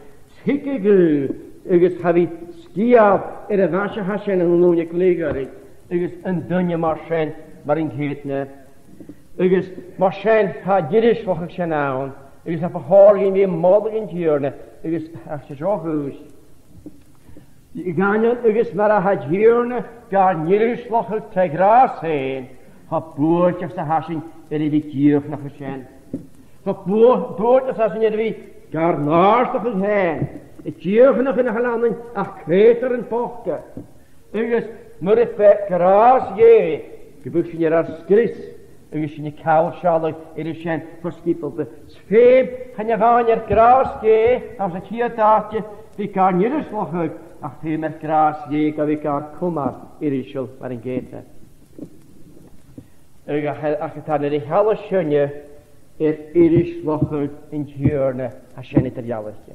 Schikke gul. Ik is heb skia in de wasje haschen en een oenje klegerig. Ik is een dunje marschen, maar in geetne. Ik is marschen ha jiddisch voor zijn aan. Ik is heb verhoorgen weer modder in tjerne. Ik is als je zo goed. Ik ga niet, ik is maar ha tjerne, ga jiddisch nog te gras heen. Ha boertjes te haschen en die tjurf nog geschehen. Ha boertjes haschen en die ga naast nog heen. Ik jeugd nog in de landen, ach kreter en pochten. Ik is maar het gras je. Gebucht je als Christ. Ik is in je koudschalig, het is een verskippelde scheep. Ga je van je gras je, als het hier taatje, wie kan je dus nog uit. Ach, veel met gras je, kan wie kan komen, er is wel waar een geet. Ik ach, het had een hele schönje, is nog uit in het hjørne, als je niet er jalletje.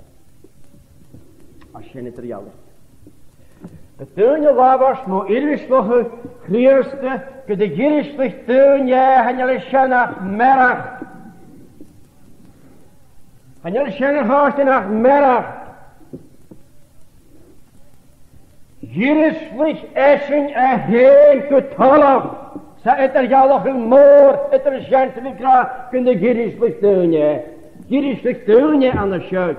Als je niet er jalletje. De teunje was maar ieders nog Christus, de Jezus teunje, en jullie schöne merk. En jullie schöne haast in nacht merk. Jirislich eschen heen kutalaf. Sa etter jalach een moor, etter gentlikra, kun de jirislich dunje. Jirislich dunje aan de schuit.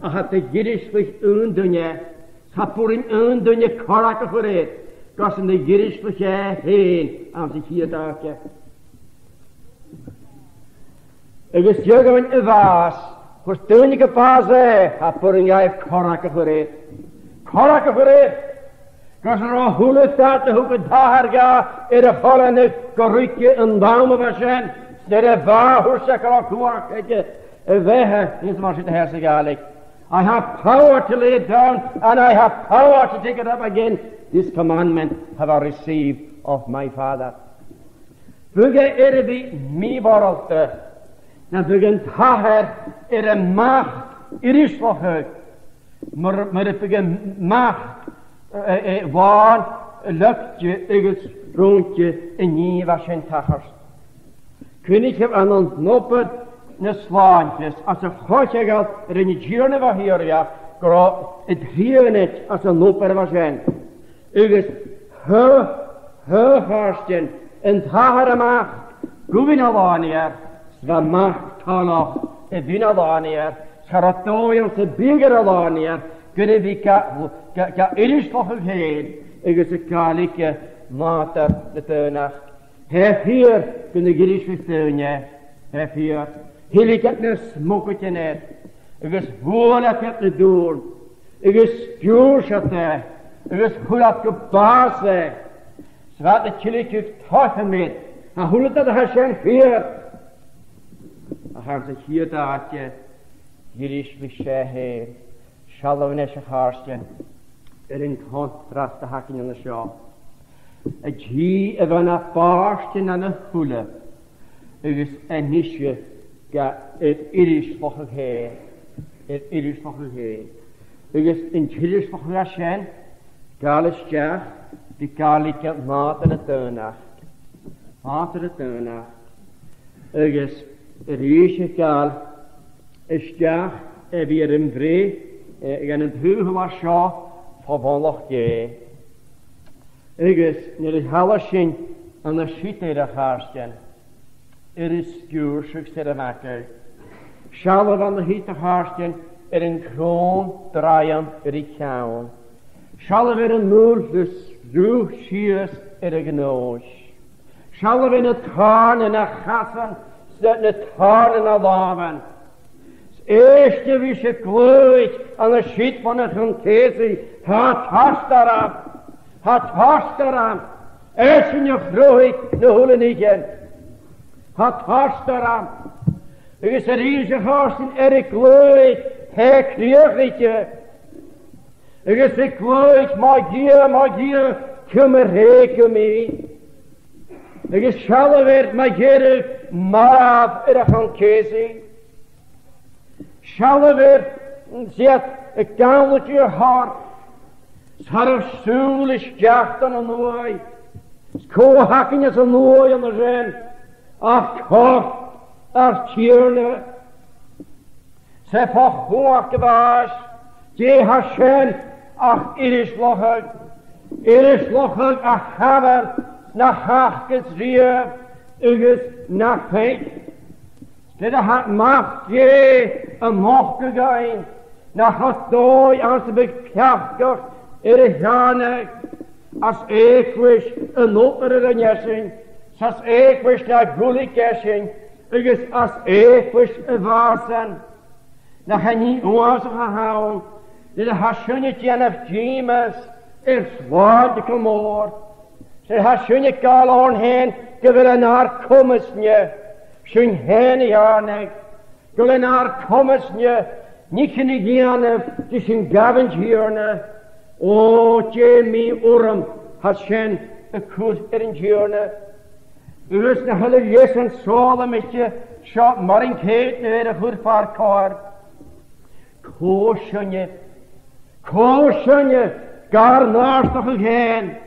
Ach had de jirislich undunje. Sa purin undunje karake vooruit. Kassen de jirislich heen aan zich hier daakje. Ik is juggen een waas. Voor dunje fase, ha purin jij karake vooruit. Karake vooruit. Als er een hoele staat, de hoeken daar gaat, in de volgende korrutje een bouwen was zijn, dat de waar zeker al kwaad, een weg, niet zoals het hersen gaat. I have power to lay it down, and I have power to take it up again. This commandment have I received of my Father. Bugge bij mij world, dan begint haar een macht, is nog uit, maar het begint macht. Waar luktje, ergens rondje en niet was zijn tachers. Kun ik heb aan een noppen een slaantjes. Als een godje gaat, er in het journe was hier, ja. Het hier niet als een noppen was zijn. Ergens hartjen en tachere macht. Goeien alanier. Zwa macht talach. En wien alanier. Scharatoien se bigger alanier. Kunnen we ka inslag heen. Ik is een kalike mater de tuinach. Hef hier kunnen gericht versteunen. Hef hier. Heel ik het een smokketje net. Ik is woelig het te doen. Ik is stuurschatte. Ik is goed op gebazen. Zwart het chilletjes toffen met. En hoe het dat Hashem hier. Dan gaan ze hier daadje. Gericht versteunen. Shalom nesje harstje, in contrast te hakken in de show. Het hier van een paarstje naar een goede. Het is een nisje, ja, het is voor heen. Het is voor heen. Het is een chillis voor Hashem, galis ja, die kalike maat in de tuinach. Maat in de tuinach. Het is een riesje kal, is ja, weer een vrij. Ik heb het huwelijk was zo verwonderlijk je. Ik is niet het halsje aan de schieten de hartje. Het is stuursig te maken. Schallen van de hitte hartje een kroon draaien de kauwen. Schallen weer een moel dus zo schiers de genoos. Schallen weer een taarn en een gassen zet een taarn en een laven. Eerste wie ze gloeit aan de schiet van het hunkezie, had vast daaraan. Had vast daaraan. Eerst in je groeit, de hoele niet in. Had vast daaraan. Er is een riesige gast in er gloeit, hij kreeg er is een gloeit, magie, kom er heen mee. Er is schallen werd, magie, maar er gaan kiezen. Schallen weer, zet een kamertje hart. Scharf stoel is jacht aan een nooi. Skohakken is een nooi aan de zin. Ach kocht, ach tjerne. Ze verhoogde was. Je Hashem, ach is lochig. Is lochig, ach haver. Nach hachkes rier. Uges nach feit. Dit had macht je een mocht gegaan. Nach het dooi als de bekjaftig in de jane. Als ik wist een opere jesing. Als ik wist naar gulik jesing. Als ik wist een waarsen. Dan ga je niet oorzaak gehouden. Dit had schoenetje en het jemes. Er zwaar de komoor. Ze had schoenje kal heen. Je wil een naar komensje. Schön hene janek, golenar komesnje, niet genigiane, tussen gaventjerne. O, mi urum, had schön een koers in jerne. U is een hele jesen zolle met je, schot maar een keet nu de goed vaarkaart. Koosje, gar naastig heen.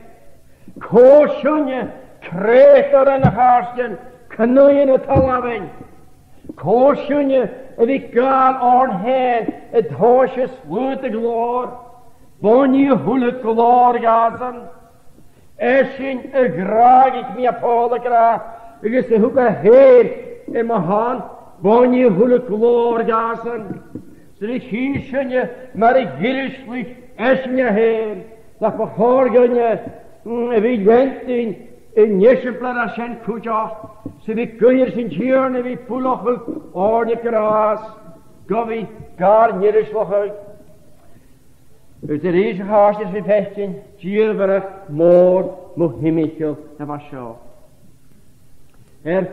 Koosje, kreeg er in de hartjen. Knoeien het alweer. Koosje, en ik ga aan heen, het hoosje sluit de gloor. Bonnie hulle glorgazen. Eschen a grag ik me Paul graag. Ik is de hoek a heer in mijn hand. Bonnie hulle glorgazen. Ze is geen schönje, maar ik gillislich eschen je heer. Dat we horen je, wie went in Jeschempler als zijn kutja. Ze wie kuiers in tjerne, wie pulochel, orne gras. Govi, gar njerislochel. Uit de reizen haastjes we vechten, tjierverig, moord, mohimichel, en was zo.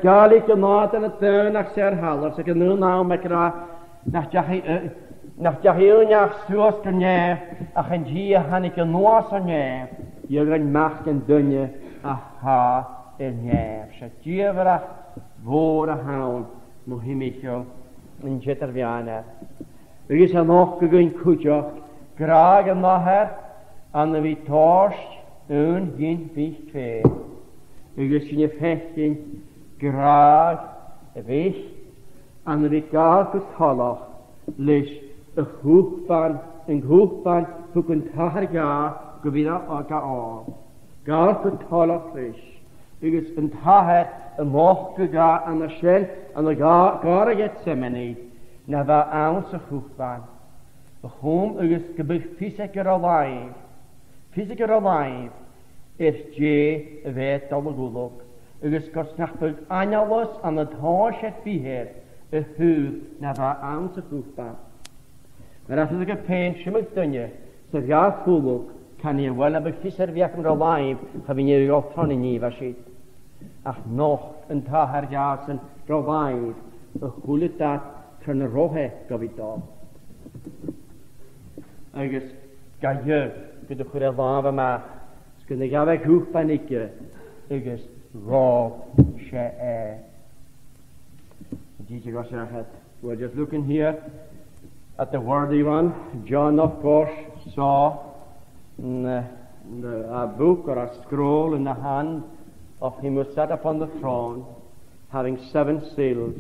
Gal ik de maat en het tuin nach zeer haller, ze kunnen nou met graag, nach jahil nach suos kenje, ach en jie han ik een noas en je, je gaan macht en dunje, aha, en je, ze tjierverig, woorden houden, mohimichel, en jettervianer. Er is er nog gegaan kutja, graag nachher, an wie torst, en geen wicht twee. Er is je vechten, graag, weg, an wie gaal getallig, lees een hoekbaan, hoe kunt haar ga, gewinna aan. Gaal getallig lees. Er is een taher, een mocht ga aan de schel, aan de gare Gethsemane, na waar onze hoekbaan. Waarom is gebeurt fysiker alive, is je weet alle geluk. Is kost nach punt alles aan het huis het beheer, het huur naar waar onze hoekbaan. Maar als ik een peentje moet doen, zo ja geluk, kan je wel een fysiker werken alive, hebben je je alterne niet verschiet. Ach nog een taher jaarsen alive, een goede dat kan rohe gavitaal. Agus ga je de goede lava maar kunnen gaan weg hoog panieken agus raw she DJ was het. We're just looking here at the worthy one. John of course saw a book or a scroll in the hand of him who sat upon the throne having 7 seals,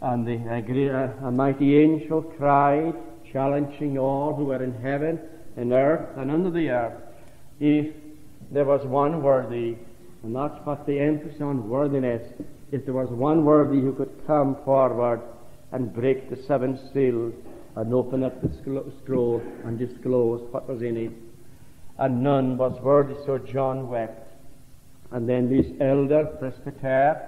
and a mighty angel cried, challenging all who were in heaven and earth and under the earth, if there was one worthy, and that's what the emphasis on worthiness, if there was one worthy who could come forward and break the 7 seals and open up the scroll and disclose what was in it. And none was worthy, so John wept. And then this elder presbyter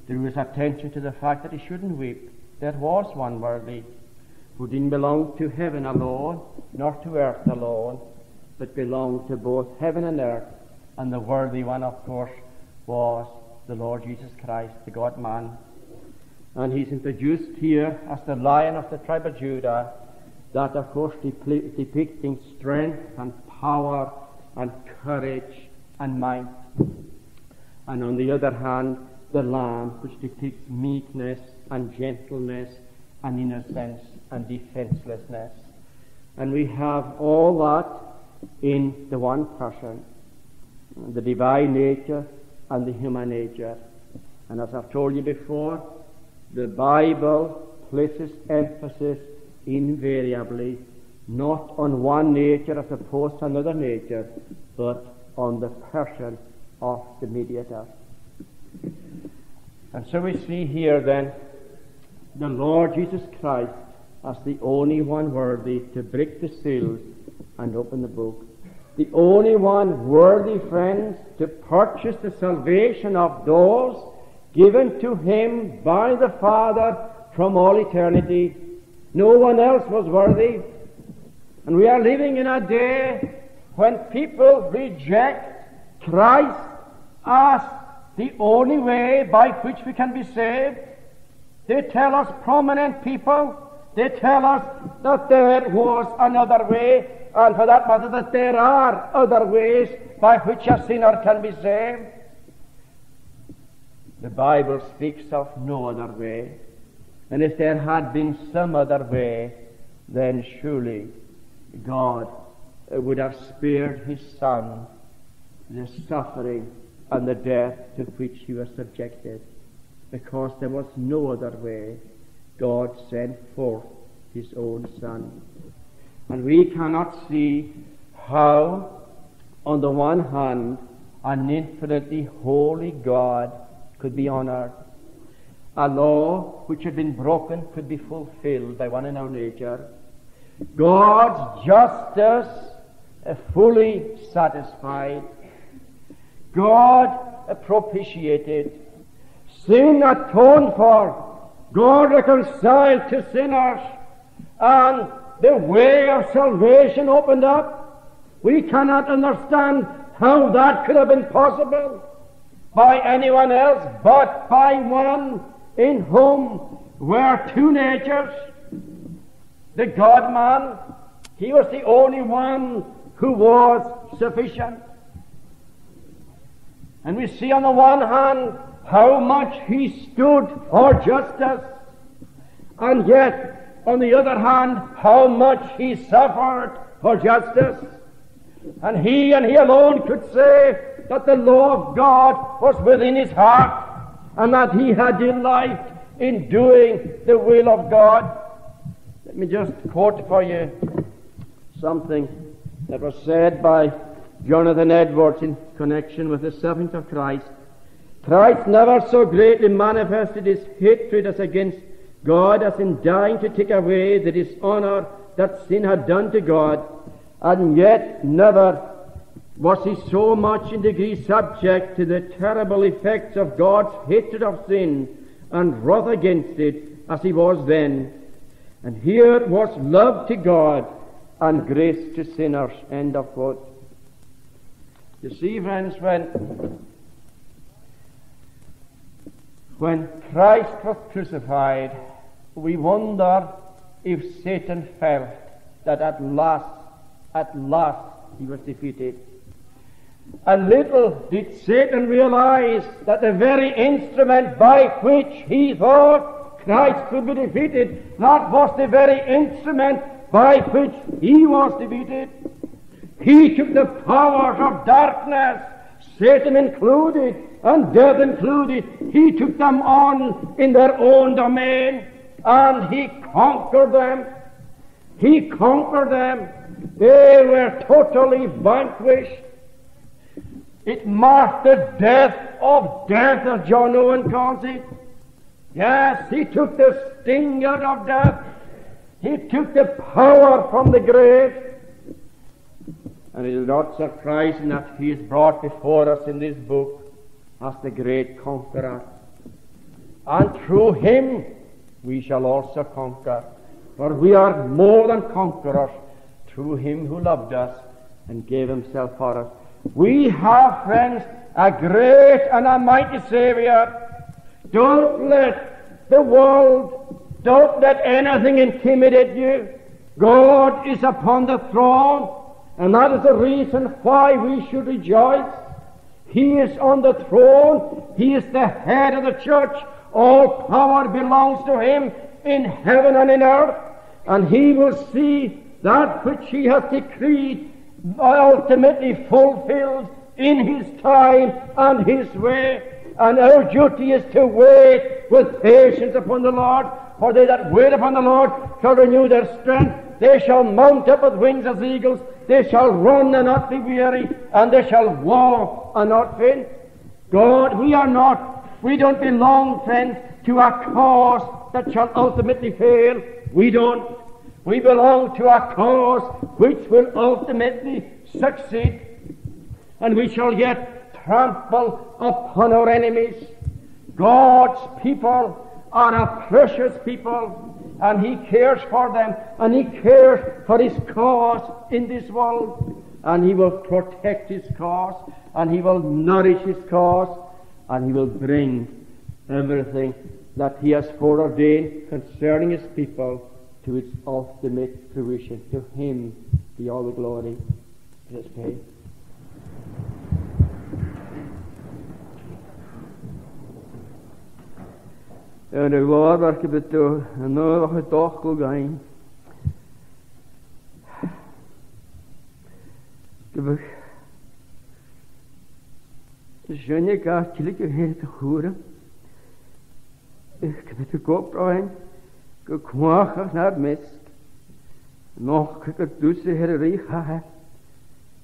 drew his attention to the fact that he shouldn't weep. There was one worthy, who didn't belong to heaven alone, nor to earth alone, but belonged to both heaven and earth. And the worthy one, of course, was the Lord Jesus Christ, the God-man. And he's introduced here as the Lion of the tribe of Judah, that, of course, depicting strength and power and courage and might. And on the other hand, the Lamb, which depicts meekness and gentleness and innocence and defenselessness. And we have all that in the one person, the divine nature and the human nature. And as I've told you before, the Bible places emphasis invariably not on one nature as opposed to another nature, but on the person of the mediator. And so we see here then the Lord Jesus Christ as the only one worthy to break the seals and open the book. The only one worthy, friends, to purchase the salvation of those given to him by the Father from all eternity. No one else was worthy. And we are living in a day when people reject Christ as the only way by which we can be saved. They tell us, prominent people, they tell us that there was another way, and for that matter that there are other ways by which a sinner can be saved. The Bible speaks of no other way. And if there had been some other way, then surely God would have spared his Son the suffering and the death to which he was subjected. Because there was no other way, God sent forth his own Son. And we cannot see how, on the one hand, an infinitely holy God could be honored. A law which had been broken could be fulfilled by one in our nature. God's justice fully satisfied. God propitiated. Sin atoned for. God reconciled to sinners. And the way of salvation opened up. We cannot understand how that could have been possible by anyone else but by one in whom were two natures. The God-man, he was the only one who was sufficient. And we see on the one hand how much he stood for justice, and yet on the other hand how much he suffered for justice. And he alone could say that the law of God was within his heart, and that he had delight in doing the will of God. Let me just quote for you something that was said by Jonathan Edwards in connection with the sufferings of Christ. Christ never so greatly manifested his hatred as against God as in dying to take away the dishonor that sin had done to God, and yet never was he so much in degree subject to the terrible effects of God's hatred of sin and wrath against it as he was then. And here was love to God and grace to sinners. End of quote. You see, friends, when Christ was crucified, we wonder if Satan felt that at last he was defeated. And little did Satan realize that the very instrument by which he thought Christ could be defeated, that was the very instrument by which he was defeated. He took the powers of darkness, Satan included, and death included. He took them on in their own domain, and he conquered them. He conquered them. They were totally vanquished. It marked the death of death, as John Owen calls it. Yes, he took the stinger of death. He took the power from the grave. And it is not surprising that he is brought before us in this book as the great conqueror. And through him we shall also conquer. For we are more than conquerors through him who loved us and gave himself for us. We have, friends, a great and a mighty Savior. Don't let the world, don't let anything intimidate you. God is upon the throne, and that is the reason why we should rejoice. He is on the throne. He is the head of the church. All power belongs to him in heaven and in earth, and he will see that which he has decreed ultimately fulfilled in his time and his way. And our duty is to wait with patience upon the Lord. For they that wait upon the Lord shall renew their strength. They shall mount up with wings as eagles. They shall run and not be weary, and they shall walk and not faint. God, we don't belong, friends, to a cause that shall ultimately fail. We don't. We belong to a cause which will ultimately succeed, and we shall yet trample upon our enemies. God's people are a precious people, and he cares for them, and he cares for his cause in this world, and he will protect his cause, and he will nourish his cause, and he will bring everything that he has foreordained concerning his people to its ultimate fruition. To him be all the glory. Let us pray. En de gloor waar ik bedoel, en nou wat het toch wil gaan. Ik je ga chilike heen te horen. Ik heb het ook aan. Ik kwaag naar het mist. Nog ik doe ze herrie ha.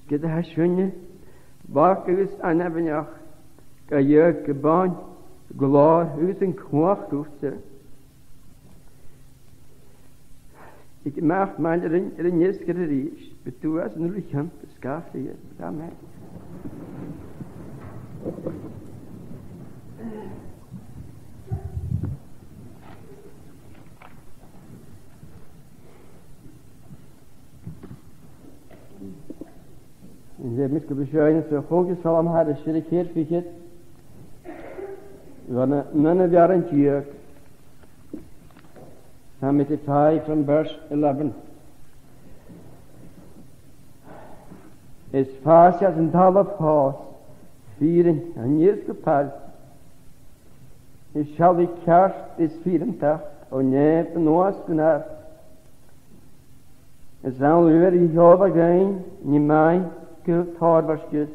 Gede ha schöne. Wacht is an evenach. Ga je gebaan. Gloor is een kwacht doet. Ik maak mijn rinjes gereed. Betu as nu lichaam beskaafd je. Amen. Ze miske bescheuren zo volgens van haar de schrik hier fiet. Wanneer none jaren hier. Samen met de 5 van vers 11. Is fast als een half haas. Vieren en jees gepast. Is zal die kerst is 84. O nee, de noas genaar. Es zal weer Jehovah gaan. Niet mij. Gult haar was je.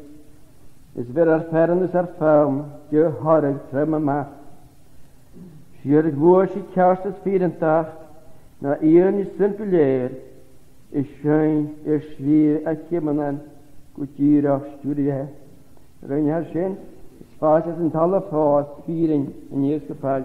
Is weer ervaren erfahren. Je harrig tremmen macht. Sjerig woord je kerst is 84. Na een is simpeleer. Is schijn, is schwer, ik heb me aan. Goed hier af studie. Rein herschen. Is vaak als een half haas. Vieren in je geval.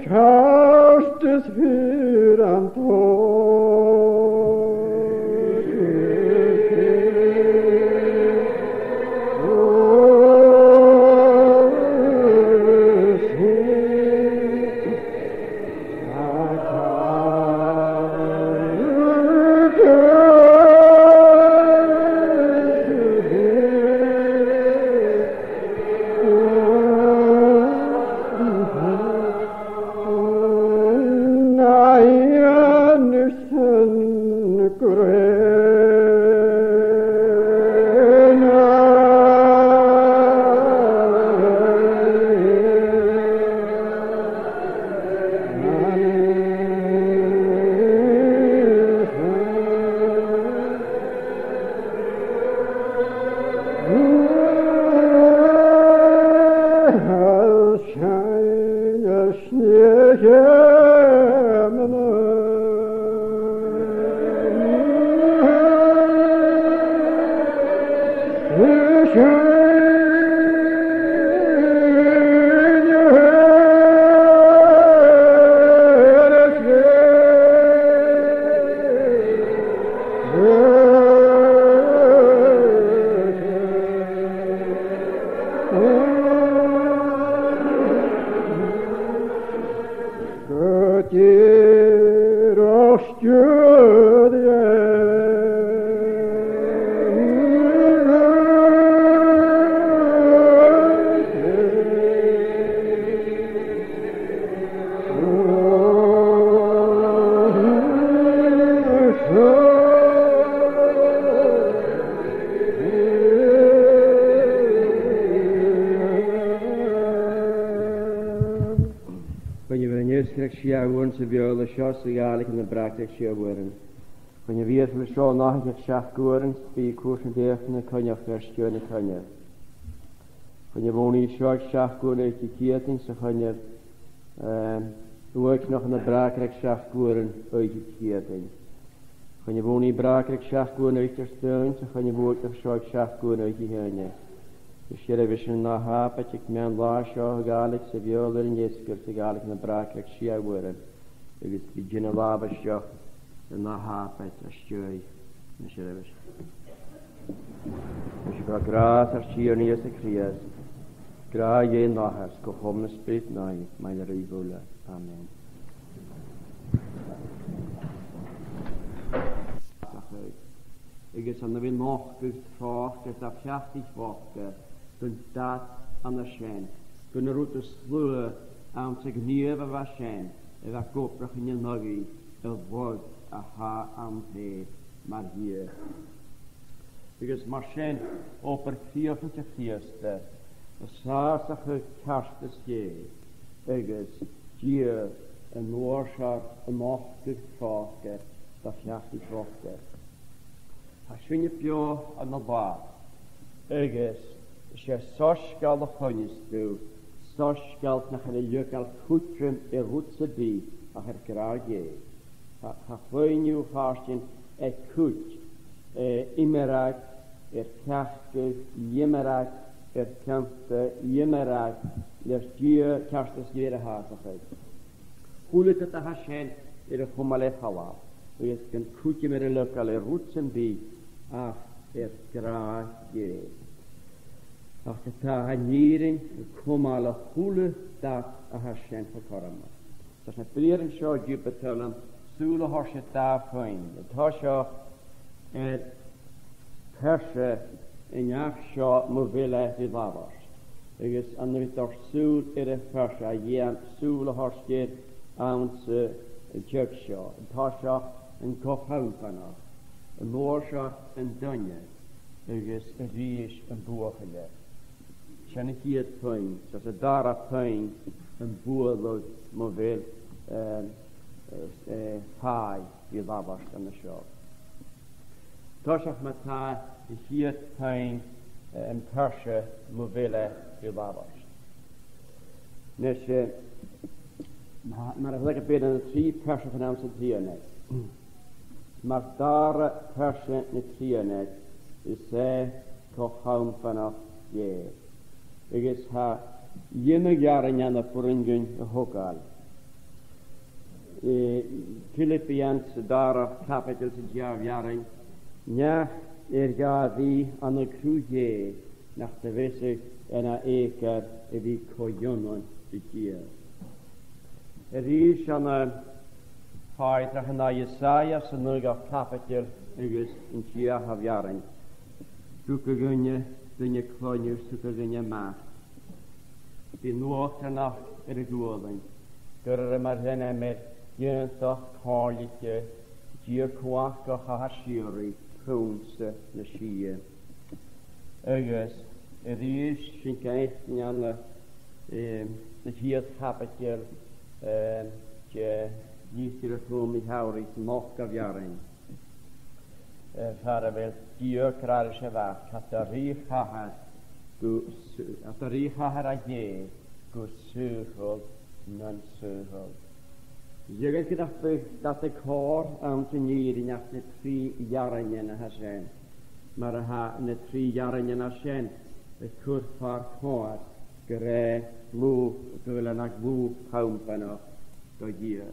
kastes hyran Ze willen schos eigenlijk in de praktijk worden. Kan je weer van zo nog het schafgoren, bij koersen derfen, kan je versturen kan je. Kan je wonen in schot schafgoren uit je kierting, zo kan je ook nog in de praktijk schafgoren uit je kierting. Kan je wonen in praktijk schafgoren uit je steun, zo kan je ook nog schot schafgoren uit je heen. Dus je hebt een nahaap, ik mijn laasje, gelijk ze willen in je skurt, gelijk in de praktijk worden. Dus die genelabasje en nahaap, het stui. Dus je hebt dus je gaat graag als hier niet te krijgen. Graag je nachas, kochom de spirit nee, mijn rivola. Amen. Ik is aan de wind nog gevraagd, dat fjachtig wachten. Kunt dat aan de schijn. Kunnen route sluwen aan zich nieuwe waarschijn. En dat koprig in je noggie. Het woord aha aan he. Maar hier. Ik is marschijn op het 44ste. De zaarsige karstes je. Ik is hier een oorzaak een machtig vragen. Dat fjachtig wachten. Als je niet pjo aan de baar. Ik is. Je zorgskal de gonjes toe, zorgskal naar de juk al goedrum en roetse die, ach graag je. Ha voin je hartje, goed, immerak, kachke, jemmerak, kampte, jemmerak, stuur, karstes weer hartigheid. Hoe het te hashen, de gommale hawa. Je kunt goedje met de juk al roetse die, ach graag je. Ach, de tahanjering, kom alle goede dag a Hashem verkormen. Dat is een leren zo je betalen, zule horsje daar fijn. Het horsje, het hersje, en jak zo mobiele die labers. Ik is aan de toch zul de hersje, je zule horsje aan de church. Het horsje, een kofhout vanaf. Een lorsje, een donje. Ik is een ries, een boergele. Zijn ik hier het pijn, zoals het daar het pijn, een boer loopt, maar wel haai, die labers aan de show. Toshach met haar, is hier het pijn, een persje, maar wel die labers. Dus, maar ik lekker binnen de 3 persen van ons het hier net. Maar daar persen het hier net, is zij toch gewoon vanaf je. Ik is haar jene jaren aan de vooringen de hokal. Philippians daar kapitel te jaring. Ja, ga die aan de cruise nach de wisse en a eker die kojonnen te hier. Is aan de Haidrach na Jesaja sy nog af kapitel agus in chia havjaring. Suke gunje klonju, suke gunje maag. Die noorte nacht de goeling. Gurre maar henne met jensach karlitje, jier kwak och hashiri, kroonse na schie. Agus, is shinke echt njanle, de hier kapitel, Gysir og trom I hauris nok av jaring. Fara vel gyökrar sig vart att det riha här att ge gu suhul non suhul. Jag vet inte att det kvar antingirin att det 3 jaringen har sen. Men ha ne 3 jaringen har sen det kurfar kvar grä lu gulana glu paumpana då ger.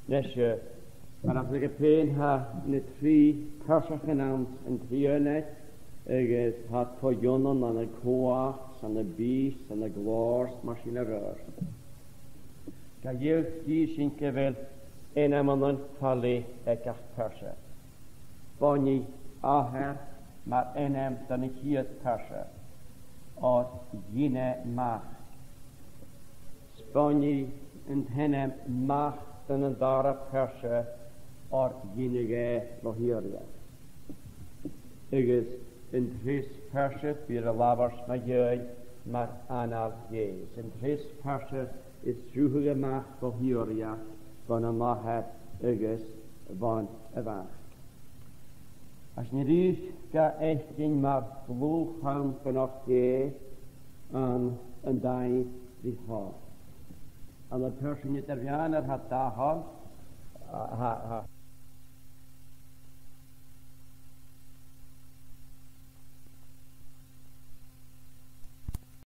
Nesje, maar als ik een ha ne 3 persen genaamd en 3 net, ik had kojonnen aan de koa, aan de bies, aan de gloors, machine rör. Kan je die zinke wel en amanen falli ekart persen. Bonnie aher, maar enem dan ik hier persen. От jine macht. Bonnie en henem macht. Den en dara perse or jinige lohirja. Igus in 3 perse bir lavars majoi mar anal jes. In 3 perse is juhuge macht lohirja van een mahet igus van evang. Als je ries ga echt in maar bloedhelm vanaf je aan een dij die had. En de persoon die er had daar